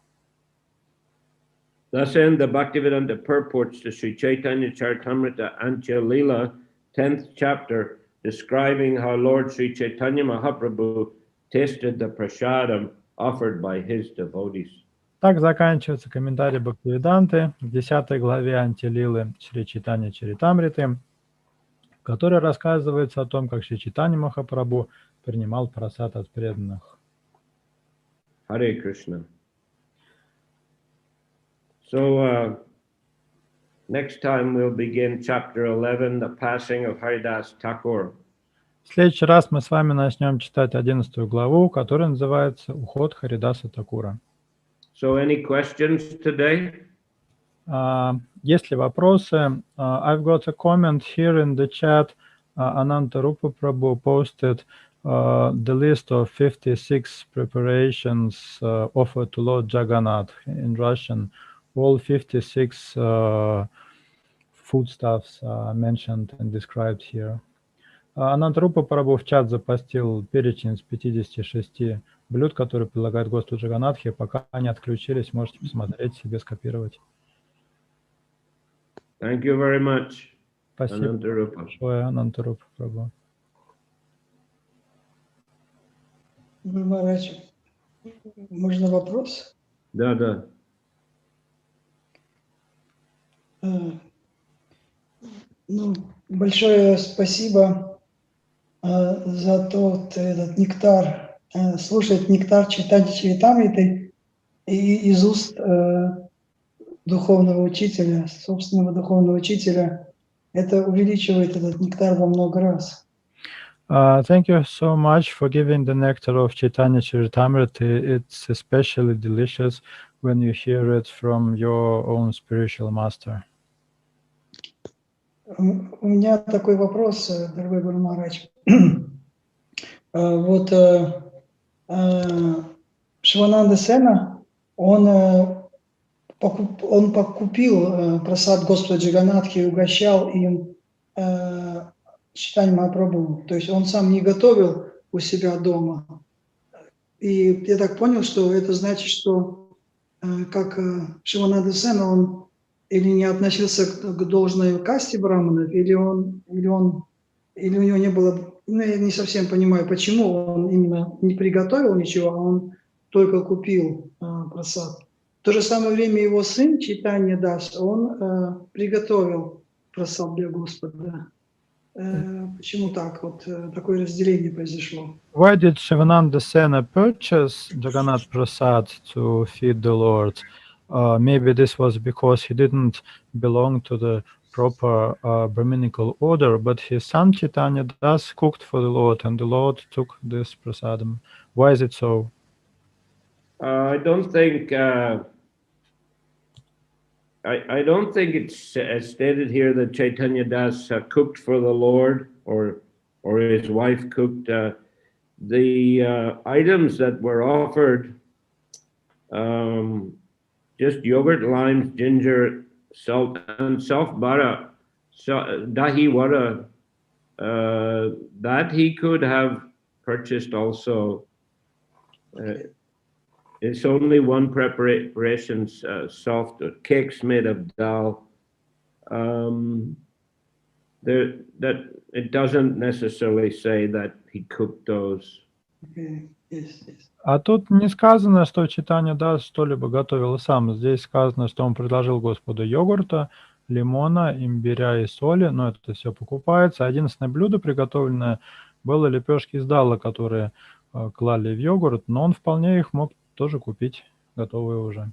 Thus end the Bhaktivedanta purports to Sri Chaitanya Charitamrita Antья-лила, 10th chapter, describing how Lord Sri Chaitanya Mahaprabhu tasted the prasadam offered by his devotees. Так заканчивается комментарий Бхактиведанты в 10 главе Антья-лилы Шри Чайтанья Чаритамриты, в которой рассказывается о том, как Шри Чайтанья Махапрабху принимал прасад от преданных. Харе Кришна. So next time we'll begin chapter 11, the passing of Haridas Thakur. В следующий раз мы с вами начнем читать 11 главу, которая называется «Уход Харидаса Такура». So any questions today? Есть ли вопросы? I've got a comment here in the chat. Ananta Rupa Prabhu posted the list of 56 preparations offered to Lord Jagannath in Russian. All 56 foodstuffs mentioned and described here. Ананта Рупа Прабху в чат запостил перечень из 56 блюд, которые предлагает Господу Джаганнатхе. Пока они отключились, можете посмотреть, себе скопировать. Thank you very much. Спасибо большое, Ананта Рупа Прабху. Махарадж, можно вопрос? Да, да. Большое спасибо за тот этот нектар, слушать нектар Чайтаньи Чаритамриты и из уст духовного учителя, собственного духовного учителя. Это увеличивает этот нектар во много раз. Thank you so much for giving the nectar of Chaitanya Charitamrita. It's especially delicious when you hear it from your own spiritual master. У меня такой вопрос, дорогой Гуру Махарадж. Вот Шивананда Сена, он покупил прасад Господа Джаганнатхи и угощал им Чайтанью Махапрабху. То есть он сам не готовил у себя дома. И я так понял, что это значит, что как Шивананда Сена, он или не относился к должной касте браманов, или у него не было, я не совсем понимаю, почему он именно не приготовил ничего, а он только купил прасад. В то же самое время его сын Чайтанья Дас, он приготовил прасад для Господа. Почему так вот такое разделение произошло? Why did Shivananda Sena purchase Jagannath Prasad to feed the Lord? Maybe this was because he didn't belong to the proper Brahminical order, but his son Chaitanya Das cooked for the Lord, and the Lord took this prasadam. Why is it so? I don't think it's stated here that Chaitanya Das cooked for the Lord or his wife cooked. The items that were offered, just yogurt, limes, ginger, salt, and soft butter, dahi wada, that he could have purchased also. It's only one preparation, soft cakes made of dal. That it doesn't necessarily say that he cooked those. Okay. Yes. А тут не сказано, что Чайтанья Дас что-либо готовил сам. Здесь сказано, что он предложил Господу йогурта, лимона, имбиря и соли, но это все покупается. Единственное блюдо, приготовленное, было лепешки из дала, которые клали в йогурт, но он вполне их мог тоже купить, готовые уже.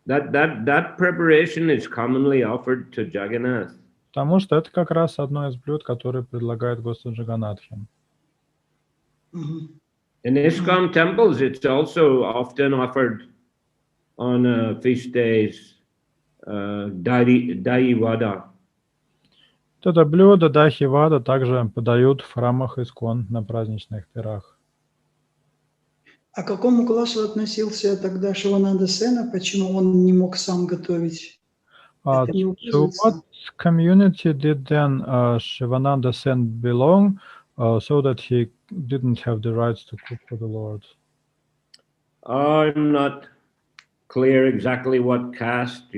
That preparation is commonly offered to Jagannath. Потому что это как раз одно из блюд, которые предлагает Господь Джаганнатхи. Мгм. In ISKCON temples, it's also often offered on feast days, Daiwada. Это блюдо дахи-вада также подают в храмах Искон на праздничных пирах. А к какому классу относился тогда Шивананда Сена? Почему он не мог сам готовить? Это не To указывается? what community did then Shivananda Sen belong, so that he didn't have the rights to cook for the Lord? I'm not clear exactly what caste,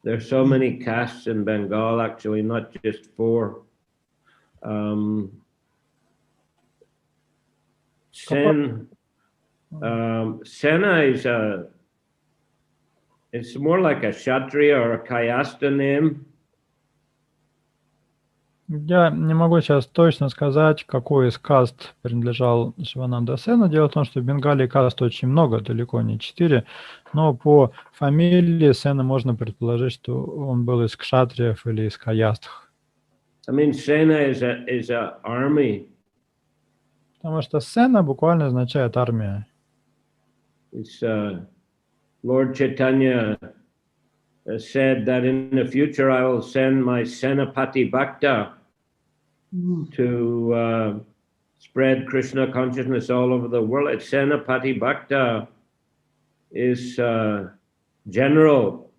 There's so many castes in Bengal, actually, not just 4. Sena is it's more like a Kshatriya or a Kayasta name. Я не могу сейчас точно сказать, какой из каст принадлежал Шивананда Сену. Дело в том, что в Бенгалии каст очень много, далеко не 4, но по фамилии Сена можно предположить, что он был из кшатриев или из каястх. I mean, Sena is a army. Потому что Сена буквально означает армия. It's Lord Chaitanya said that in the future I will send my Senapati Bhakta to spread Krishna consciousness all over the world. Senapati Bhakta is general.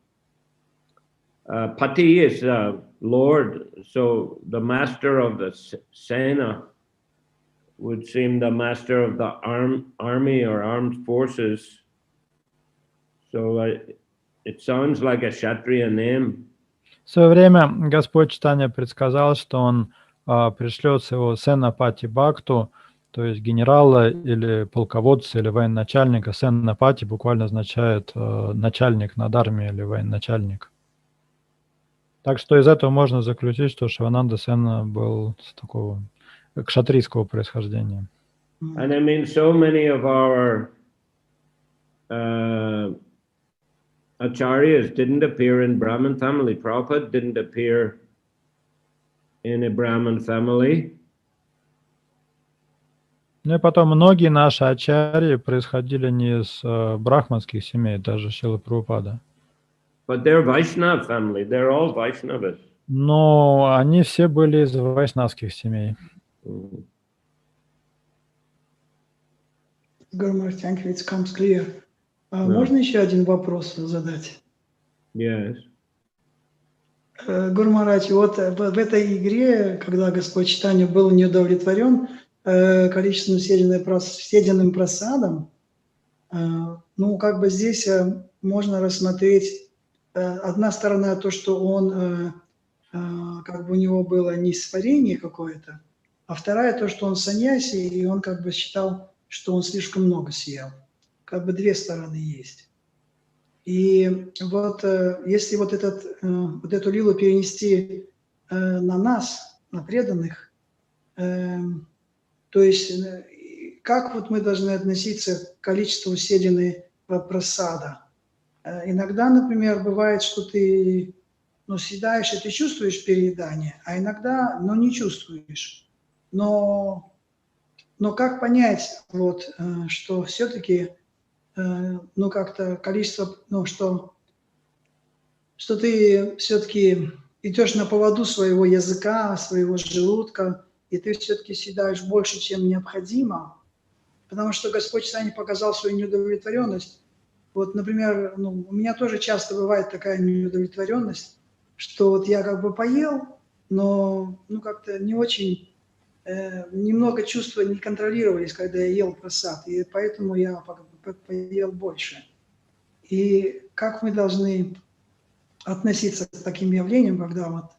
Pati is Lord, so the master of the Sena would seem the master of the army or armed forces. So it sounds like a Kshatriya name. В свое время Господь Чайтанья предсказал, что он пришлет своего Сенапати Бхакту, то есть генерала или полководца или военачальника. Сенапати буквально означает начальник над армией или военачальник. Так что из этого можно заключить, что Шивананда Сена был с такого кшатрийского происхождения. And I mean, so many of our acharyas didn't appear in Brahmin family. Prabhupada didn't appear in a Brahmin family. Ну и потом многие наши ачарьи происходили не из брахманских семей, даже Шрила Прабхупада. But they're Vaishnava family. They're all Vaishnavas. Но они все были из вайшнавских семей. Гурмар, thank you, it comes clear. Можно еще один вопрос задать? Yes. Гурмарадж, вот в этой игре, когда Господь Чайтанья был неудовлетворен количеством съеденным прасадом, ну, как бы здесь можно рассмотреть одна сторона то, что он, как бы у него было несварение какое-то, а вторая то, что он санньяси, и он как бы считал, что он слишком много съел. Как бы две стороны есть. И вот если вот эту лилу перенести на нас, на преданных, то есть как вот мы должны относиться к количеству съеденной прасада? Иногда, например, бывает, что ты съедаешь, и ты чувствуешь переедание, а иногда, не чувствуешь. Но как понять, вот, что все-таки как-то количество, что ты все-таки идешь на поводу своего языка, своего желудка, и ты все-таки съедаешь больше, чем необходимо, потому что Господь Чайтанья показал свою неудовлетворенность. Вот, например, у меня тоже часто бывает такая неудовлетворенность, что вот я как бы поел, но как-то не очень, немного чувства не контролировались, когда я ел прасад, и поэтому я поел больше. И как мы должны относиться к таким явлениям, когда вот,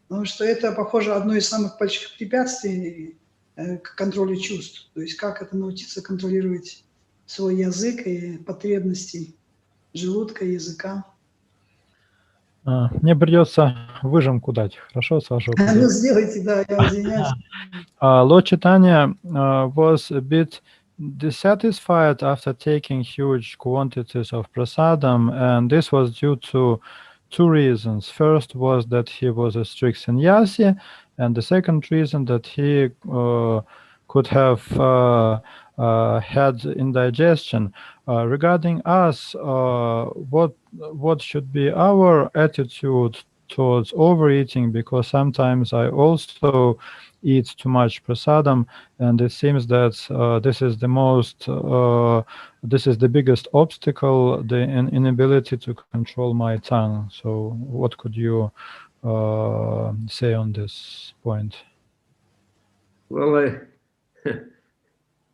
потому что это, похоже, одно из самых больших препятствий к контролю чувств. То есть как это научиться контролировать свой язык и потребности желудка, языка. Мне придется выжимку дать, хорошо, с вашего позволения? Ну, сделайте, да, я извиняюсь. Lord Chaitanya was a bit dissatisfied after taking huge quantities of prasadam, and this was due to two reasons. First was that he was a strict sannyasi, and the second reason that he could have had indigestion. Regarding us, what should be our attitude towards overeating? Because sometimes I also eat too much prasadam, and it seems that this is the biggest obstacle, the inability to control my tongue. So what could you say on this point? Well,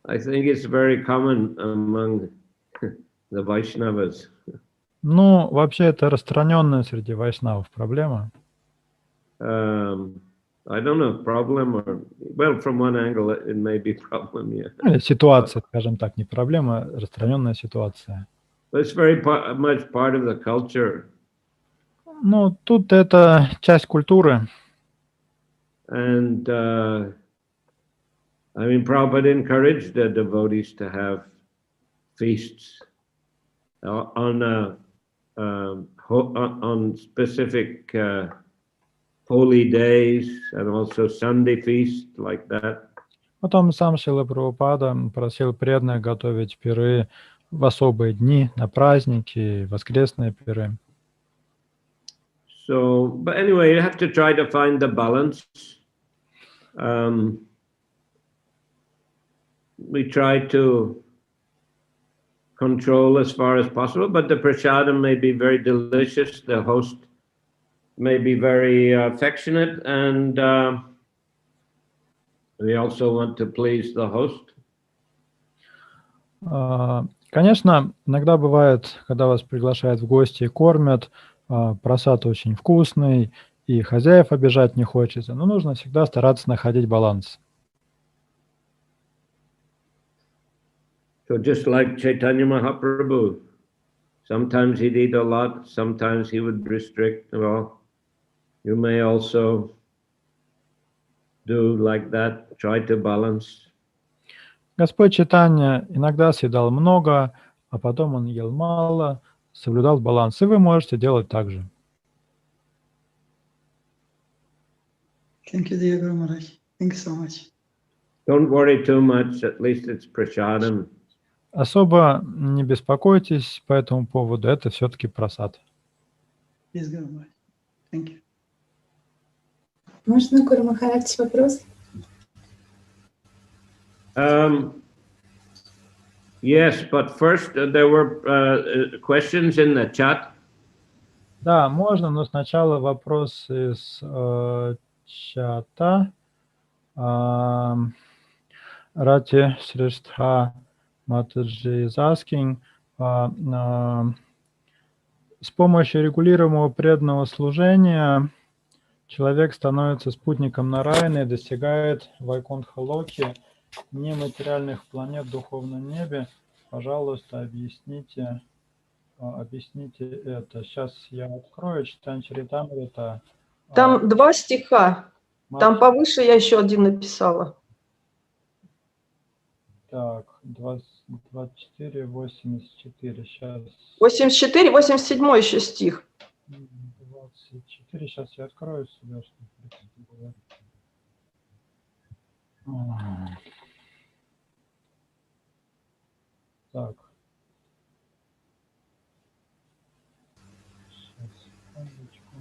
I think it's very common among the Vaishnavas. Ну, вообще это распространенная среди вайшнавов проблема. I don't know, problem or, well, from one angle it may be problem, yeah. Ситуация, скажем так, не проблема, распространенная ситуация. But it's very much part of the culture. Ну, тут это часть культуры. And I mean, Prabhupada encouraged the devotees to have feasts on specific holy days, and also Sunday feast like that. Потом сам Шрила Прабхупада просил преданных готовить пиры в особые дни, на праздники, воскресные пиры. So, but anyway, you have to try to find the balance. We try to control as far as possible, but the prasadam may be very delicious. The host may be very affectionate, and we also want to please the host. Конечно, иногда бывает, когда вас приглашают в гости и кормят, просад очень вкусный, и хозяев обижать не хочется, но нужно всегда стараться находить баланс. So just like Chaitanya Mahaprabhu, sometimes he'd eat a lot, sometimes he would restrict. Well, you may also do like that, try to balance. Господь Чайтанья иногда съедал много, а потом он ел мало, соблюдал баланс, и вы можете делать так же. Thank you, dear Guru Maharaj. Thank you so much. Don't worry too much, at least it's prasadam. Особо не беспокойтесь по этому поводу, это все-таки просад. Yes, Guru Maharaj. Thank you. Можно, Гуру Махарадж, вопрос? Yes, but first there were questions in the chat. Да, можно, но сначала вопрос из чата. Rati Srishtha Mataji is asking, с помощью регулируемого преданного служения человек становится спутником Нараяны и достигает Вайкунтха-локи, нематериальных планет в духовном небе. Пожалуйста, объясните это. Сейчас я открою, читаю Чаритамрита. Там 2 стиха. Там повыше я еще один написала. Так, 24, 84, сейчас. 84, 87 еще стих. 24, сейчас я открою себя, чтобы... Так. Сейчас, секундочку.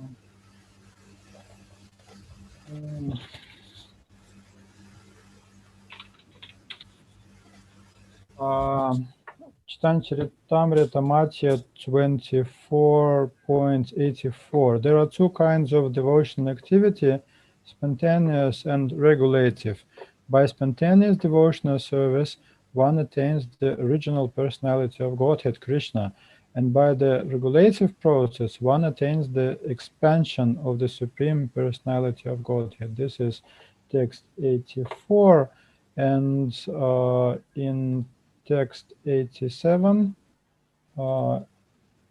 Читание Чаритамрита Матья 24.84. There are two kinds of devotional activity, spontaneous and regulative. By spontaneous devotional service, one attains the original personality of Godhead Krishna, and by the regulative process, one attains the expansion of the supreme personality of Godhead. This is text 84, and in text 87,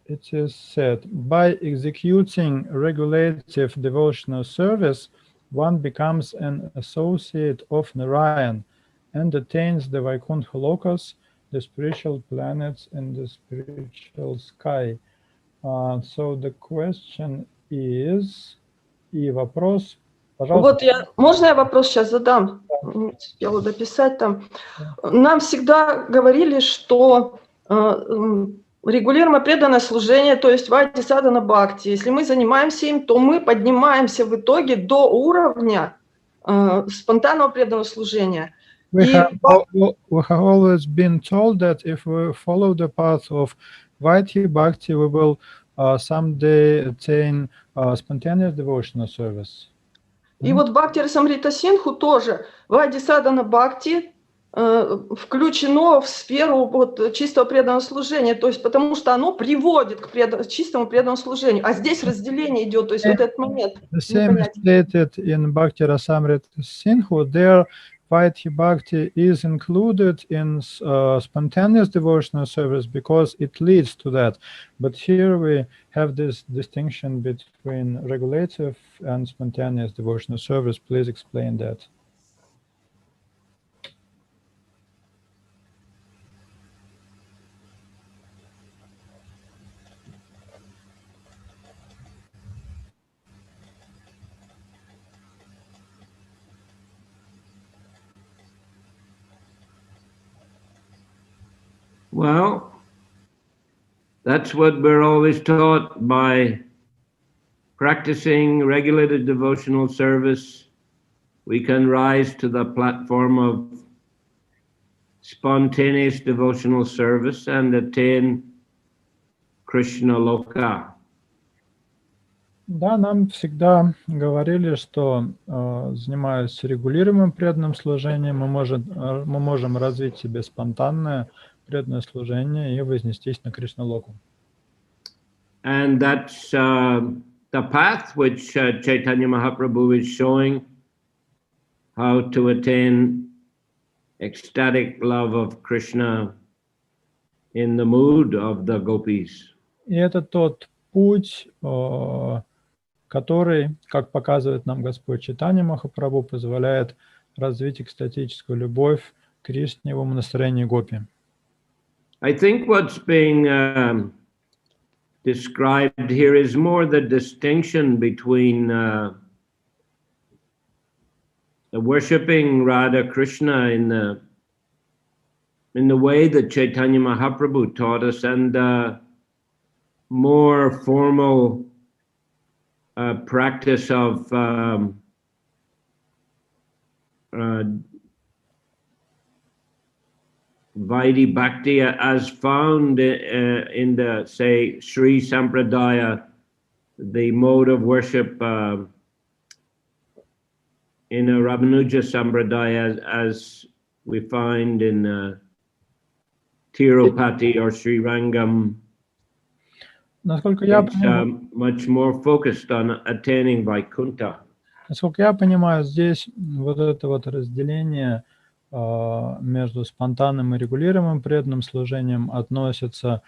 it is said, by executing regulative devotional service, one becomes an associate of Narayan and attains the Vaikuntha lokas, the spiritual planets in the spiritual sky. So the question is, и вопрос, пожалуйста. Вот можно я вопрос сейчас задам? Не успела дописать там. Нам всегда говорили, что регулируемое преданное служение, то есть вайди садана бхакти, если мы занимаемся им, то мы поднимаемся в итоге до уровня спонтанного преданного служения. We have always been told that if we follow the path of Vaidhi Bhakti, we will someday attain spontaneous devotional service. И вот Бхакти Расамрита Синху тоже Вайди Садана Бхакти включено в сферу вот чистого преданного служения, то есть потому что оно приводит к чистому преданному служению, а здесь разделение идет, то есть вот этот момент. The same is stated in Bhakti Rasamrita Sindhu. There, Vaidhi Bhakti is included in spontaneous devotional service because it leads to that. But here we have this distinction between regulative and spontaneous devotional service. Please explain that. Well, that's what we're always taught by practicing regulated devotional service. We can rise to the platform of spontaneous devotional service and attain Krishna Loka. Да, нам всегда говорили, что занимаясь регулируемым преданным служением, мы можем развить в себе спонтанное преданное служение и вознестись на Кришна-локу. And that's the path which Chaitanya Mahaprabhu is showing, how to attain ecstatic love of Krishna in the mood of the gopis. И это тот путь, который, как показывает нам Господь Чайтанья Махапрабху, позволяет развить экстатическую любовь к Кришне в настроении гопи. I think what's being described here is more the distinction between the worshipping Radha Krishna in the way that Chaitanya Mahaprabhu taught us and the more formal practice of Vaidhi Bhakti as found in the, say, Sri Sampradaya, the mode of worship in a Ramanuja Sampradaya as we find in Tirupati or Sri Rangam. It's much more focused on attaining Vaikuntha. Насколько я понимаю, здесь вот это вот разделение между спонтанным и регулируемым преданным служением относится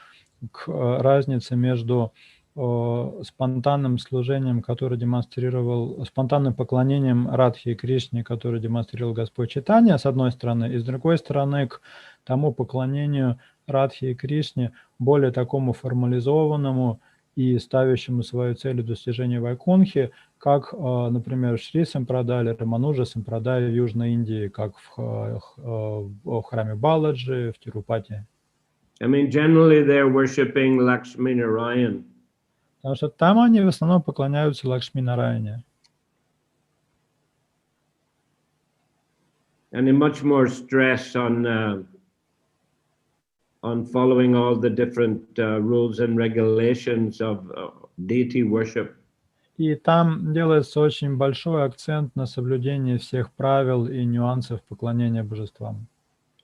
к разнице между спонтанным служением, которое демонстрировал, спонтанным поклонением Радхе и Кришне, который демонстрировал Господь Чайтанья, с одной стороны, и с другой стороны к тому поклонению Радхе и Кришне, более такому формализованному и ставящему свою целью достижения Вайкунхи, как, например, в Шри Сампрадае или Рамануджа Сампрадае в Южной Индии, как в храме Баладжи, в Тирупати. I mean, generally they're worshipping Lakshmi Narayan. Потому что там они в основном поклоняются Лакшми Нараяне. And in much more stress on following all the different rules and regulations of deity worship. И там делается очень большой акцент на соблюдении всех правил и нюансов поклонения божествам.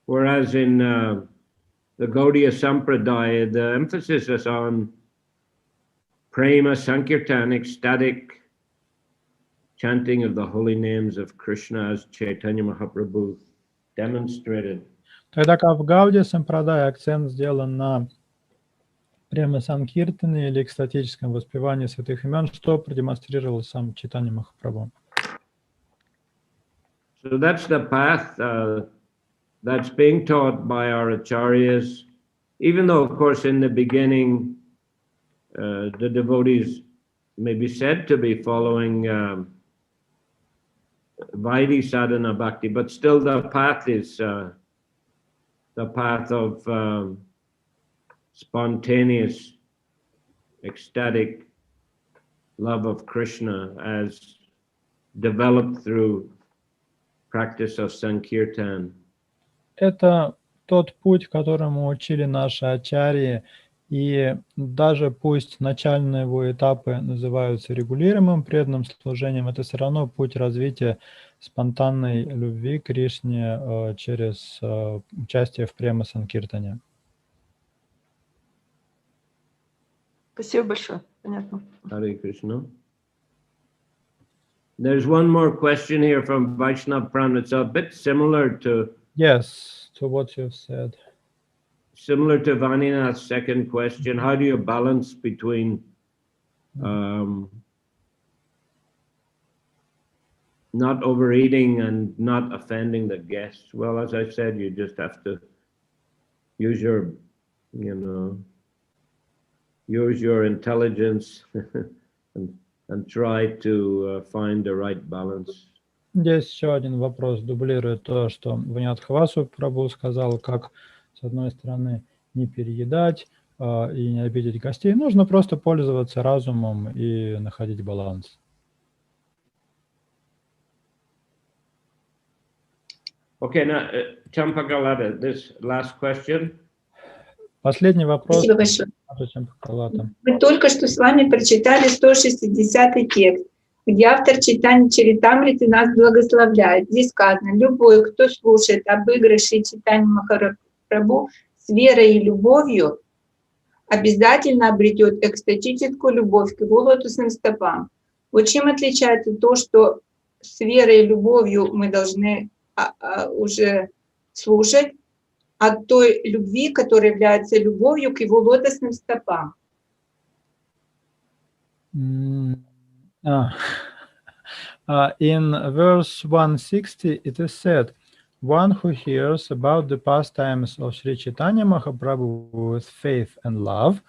Whereas in the Gaudiya Sampradaya, the emphasis is on prema sankirtan, ecstatic chanting of the holy names of Krishna as Chaitanya Mahaprabhu demonstrated. Тогда как в Гаудия Сампрадае акцент сделан на према санкиртане или экстатическом воспевании святых имен, что продемонстрировал сам Чайтанья Махапрабху. So that's the path that's being taught by our acharyas, even though, of course, in the beginning, the devotees may be said to be following Vaidhi sadhana bhakti, but still the path is the path of spontaneous, ecstatic love of Krishna as developed through practice of Sankirtan. Это тот путь, которому учили наши ачарьи, и даже пусть начальные его этапы называются регулируемым преданным служением, это все равно путь развития спонтанной любви к Кришне через участие в према Санкиртане. Спасибо большое. Понятно. Hare Krishna. There's one more question here from Vaishnav Pran. It's a bit similar to... Yes, to what you've said. Similar to Vaninath's second question, how do you balance between not overeating and not offending the guests? Well, as I said, you just have to use your, use your intelligence and try to find the right balance. Здесь еще один вопрос, дублирует то, что Ванинатхавасу Прабху сказал, как, с одной стороны, не переедать и не обидеть гостей. Нужно просто пользоваться разумом и находить баланс. Okay, now, Champakalata, this last question. Последний вопрос. Спасибо большое. Чампакалата. Мы только что с вами прочитали 160-й текст, где автор читания Чаритамриты нас благословляет. Здесь сказано: любой, кто слушает об выигрыше читания Махапрабху с верой и любовью, обязательно обретет экстатическую любовь к его лотосным стопам. Вот чем отличается то, что с верой и любовью мы должны уже слушать, от той любви, которая является любовью к его лотосным стопам. In verse 160, it is said, one who hears about the pastimes of Sri Chaitanya Mahaprabhu with faith and love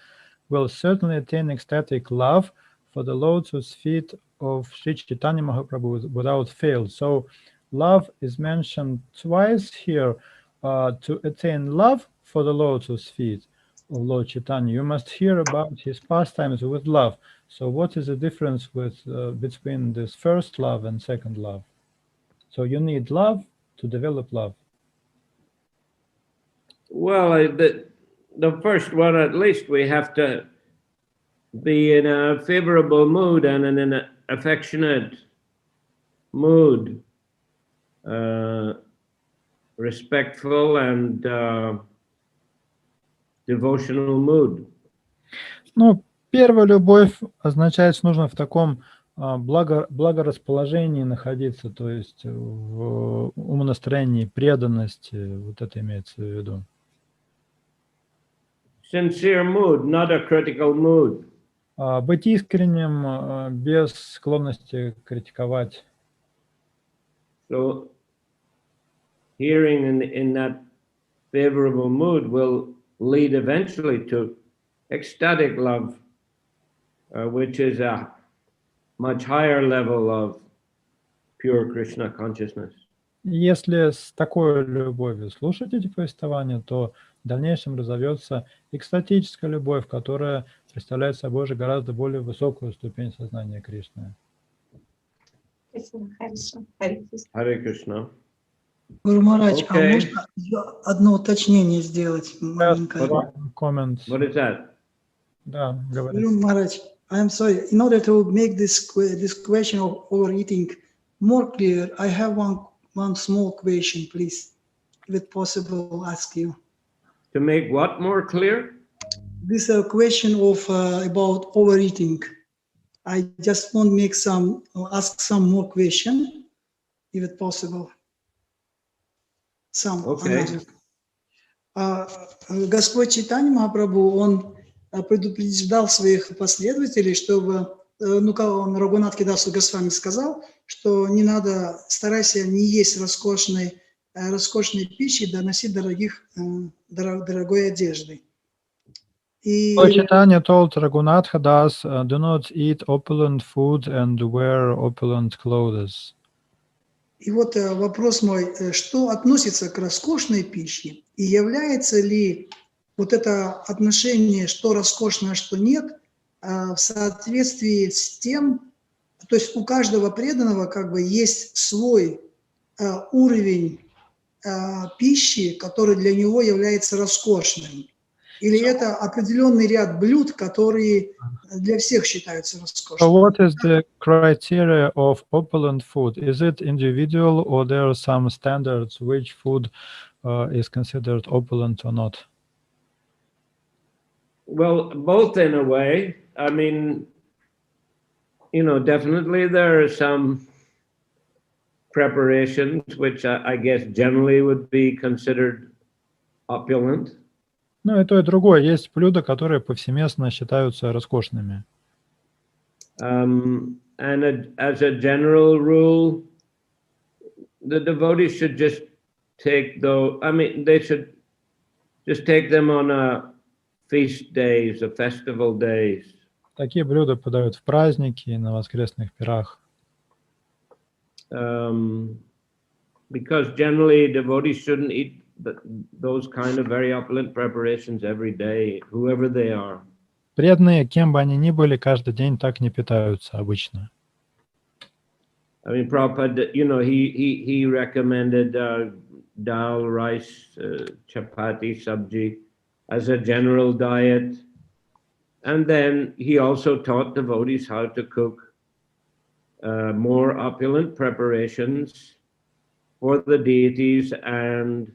will certainly attain ecstatic love for the lotus feet of Sri Chaitanya Mahaprabhu without fail. So love is mentioned twice here. To attain love for the lotus feet of Lord Chaitanya, you must hear about his pastimes with love. So what is the difference between this first love and second love? So you need love to develop love. Well, the first one, at least we have to be in a favorable mood and in an affectionate mood. Respectful and devotional mood. Ну, первая любовь означает, что нужно в таком благорасположении находиться, то есть в умонастроении, преданности, вот это имеется в виду. Sincere mood, not a critical mood. Быть искренним, без склонности критиковать. So, hearing in that favorable mood will lead eventually to ecstatic love, which is a much higher level of pure Krishna consciousness. Если с такой любовью слушать эти повествования, то в дальнейшем разовьется экстатическая любовь, которая представляет собой уже гораздо более высокую ступень сознания Кришны. Спасибо, хорошо. Харе Кришна. Гуру Махарадж, Okay. а можно одно уточнение сделать маленькое? Comment. What is that? Да, говори. Guru Maharaj, I'm sorry. In order to make this question of overeating more clear, I have one small question, please. If it's possible, I'll ask you. To make what more clear? This is a question of about overeating. I just want to ask some more question, if it's possible. Okay. Господь Чайтанья Махапрабху, он предупреждал своих последователей, чтобы, как он Рагунатхи Дасу Госвами сказал, что не надо, старайся не есть роскошной пищи, да носить дорогой одежды. И, So Chaitanya told Raghunatha Das, do not eat opulent food and wear opulent clothes. и вот вопрос мой, что относится к роскошной пище? И является ли вот это отношение, что роскошно, а что нет, в соответствии с тем, то есть у каждого преданного как бы есть свой уровень пищи, который для него является роскошным. Или это определенный ряд блюд, которые для всех считаются So роскошными? what is the criteria of opulent food? Is it individual or there are some standards which food is considered opulent or not? Well, both in a way. I mean, definitely there are some preparations which I guess generally would be considered opulent. Ну и то, и другое. Есть блюда, которые повсеместно считаются роскошными. And as a general rule, the devotees should just take they should just take them on feast days, festival days. Такие блюда подают в праздники и на воскресных пирах. Because generally devotees shouldn't eat those kind of very opulent preparations every day, whoever they are. Преданные, кем бы они ни были, каждый день так не питаются обычно. I mean, Prabhupada, he recommended dal, rice, chapati, sabji as a general diet. And then he also taught devotees how to cook more opulent preparations for the deities and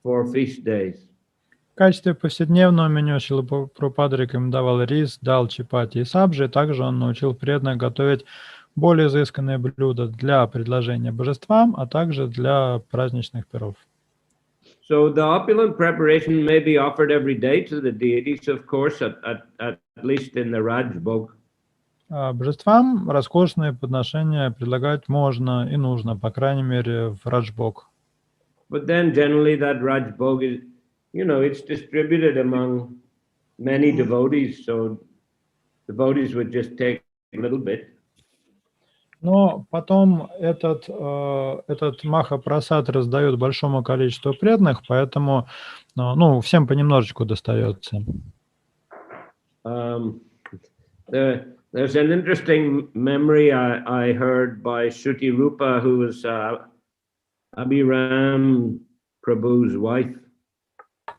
for feast days. В качестве повседневного меню Шрила Прабхупада рекомендовал рис, дал, чапати и сабжи. Также он научил преданных готовить более изысканные блюда для предложения божествам, а также для праздничных пиров. So the opulent preparation may be offered every day to the deities, of course, at least in the Rajbhog. Божествам роскошные подношения предлагать можно и нужно, по крайней мере, в Раджбог. But then generally that Rajbhog is, it's distributed among many devotees, so devotees would just take a little bit. Но потом этот маха-прасад раздают большому количеству преданных, поэтому всем понемножечку достается. There's an interesting memory I heard by Shruti Rupa, who was Abhiram Prabhu's wife.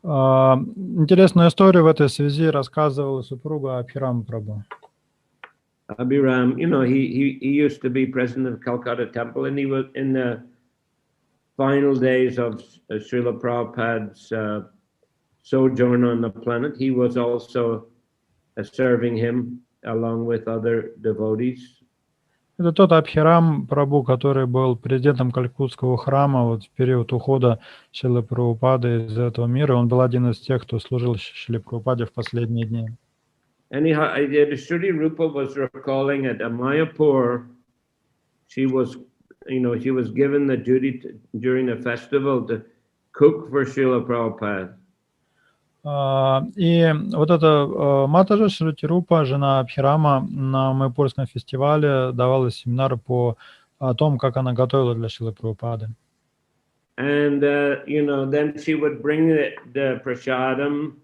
Интересную историю в этой связи рассказывала супруга Абхирам Прабху. Abhiram, he used to be president of Calcutta Temple, and he was in the final days of Srila Prabhupada's sojourn on the planet. He was also serving him along with other devotees. Это тот Абхирам Прабху, который был президентом Калькутского храма в период ухода Шрилы Прабхупады из этого мира. Он был один из тех, кто служил Шриле Прабхупаде в последние дни. And Shruti Rupa was recalling at Mayapur, she was given the duty during the festival to cook for Srila Prabhupada. И вот эта Матаджа Шрути Рупа, жена Абхирама, на Майпурском фестивале давала семинар о том, как она готовила для Шрилы Прабхупады. And then she would bring the prasadam.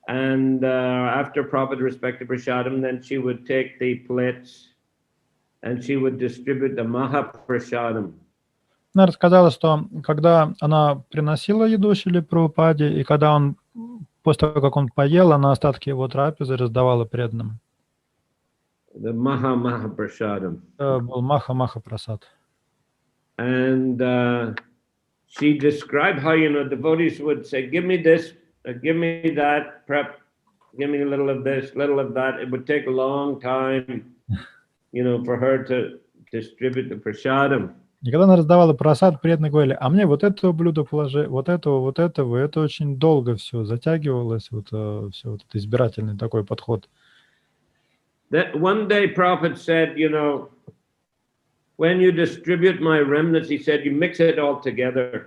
And after Prabhupada respected prasadam, then she would take the plates and she would distribute the Mahaprasadam. Она рассказала, что когда она приносила еду Шриле Прабхупаде, и когда он, после того, как он поел, она остатки его трапезы раздавала преданным. The Mahaprasadam. Это был Маха-Маха-прасад. And she described how, devotees would say, give me this, give me that, give me a little of this, little of that. It would take a long time, for her to distribute the prasadam. И когда она раздавала прасад, преданные говорили, а мне вот это блюдо положи, вот этого, и это очень долго все затягивалось, все вот это избирательный такой подход. That one day Prabhupada said, when you distribute my remnants, he said, you mix it all together.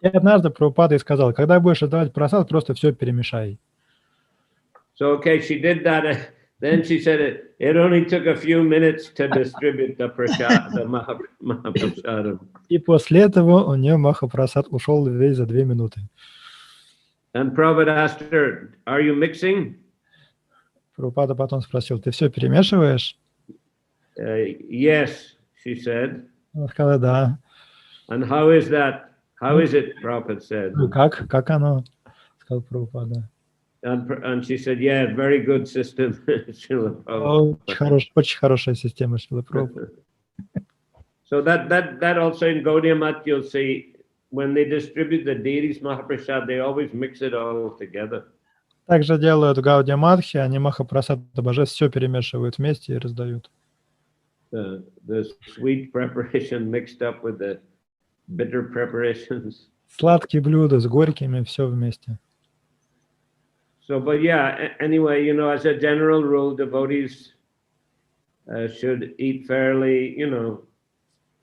И однажды Прабхупада сказал, когда будешь раздавать прасад, просто все перемешай. So, okay, she did that. Then she said it only took a few minutes to distribute the prasad, the Mahaprasadam. И после этого у нее Махапрасад ушел весь за 2 минуты. And Prabhupada asked her, are you mixing? Прабхупада потом спросил, ты все перемешиваешь? Yes, she said. Она сказала, да. And how is that? How is it? Prabhupada said. Ну, как оно? Сказал Прабхупада. And she said, yeah, very good system. Шрила Prabhupada. Очень хорошая система Шрилы Прабхупады. So that also in Gaudiya Mat, you'll see when they distribute the deities Mahaprasad, they always mix it all together. Также делают в Гаудия Матхе, они Махапрасад божеств все перемешивают вместе и раздают. The sweet preparation mixed up with the bitter preparations. Сладкие блюда с горькими, все вместе. So, but yeah, anyway, you know, as a general rule, devotees should eat fairly, you know,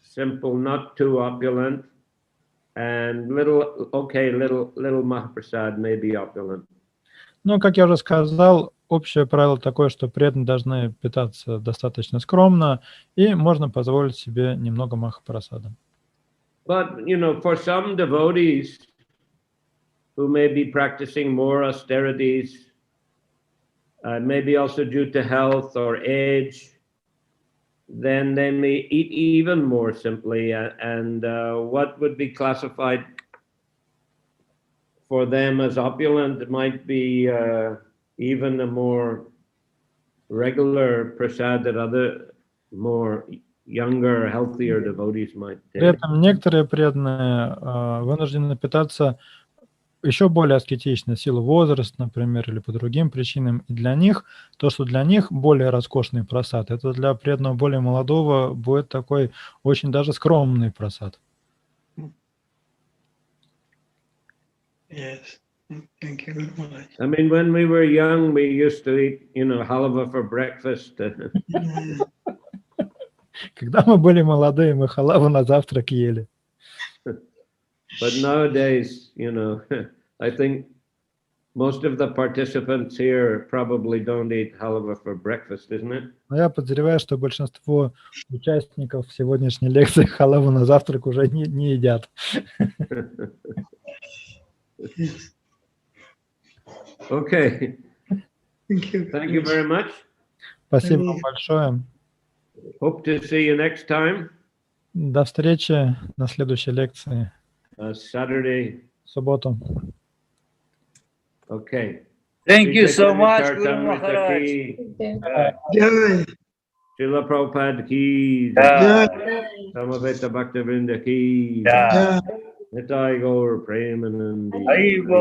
simple, not too opulent, and little Mahaprasad may be opulent. Ну, как я уже сказал, общее правило такое, что преданные должны питаться достаточно скромно, и можно позволить себе немного Махапрасада. But, you know, for some devotees who may be practicing more austerities, maybe also due to health or age, then they may eat even more simply, and what would be classified for them as opulent might be even a more regular prasad that other more younger, healthier devotees might take. При этом некоторые преданные вынуждены питаться еще более аскетично, в силу возраста, например, или по другим причинам. И для них, то, что для них более роскошный прасад, это для преданного более молодого будет такой очень даже скромный прасад. Yes. Thank you very much. I mean, when we were young, we used to eat, you know, halava for breakfast. Когда мы были молодые, мы халаву на завтрак ели. But nowadays, you know, I think most of the participants here probably don't eat halava for breakfast, isn't it? Но я подозреваю, что большинство участников сегодняшней лекции халаву на завтрак уже не едят. Okay. Thank you. Thank you very much. Спасибо вам большое. Hope to see you next time. До встречи на следующей лекции. Saturday. В субботу. Okay. Thank you so much, Guru Maharaj. Jai. Shrila Prabhupada ki. Jai. Samaveta Bhaktivinoda ki. Jai. Nitai Gaur Premanandi. Haribo.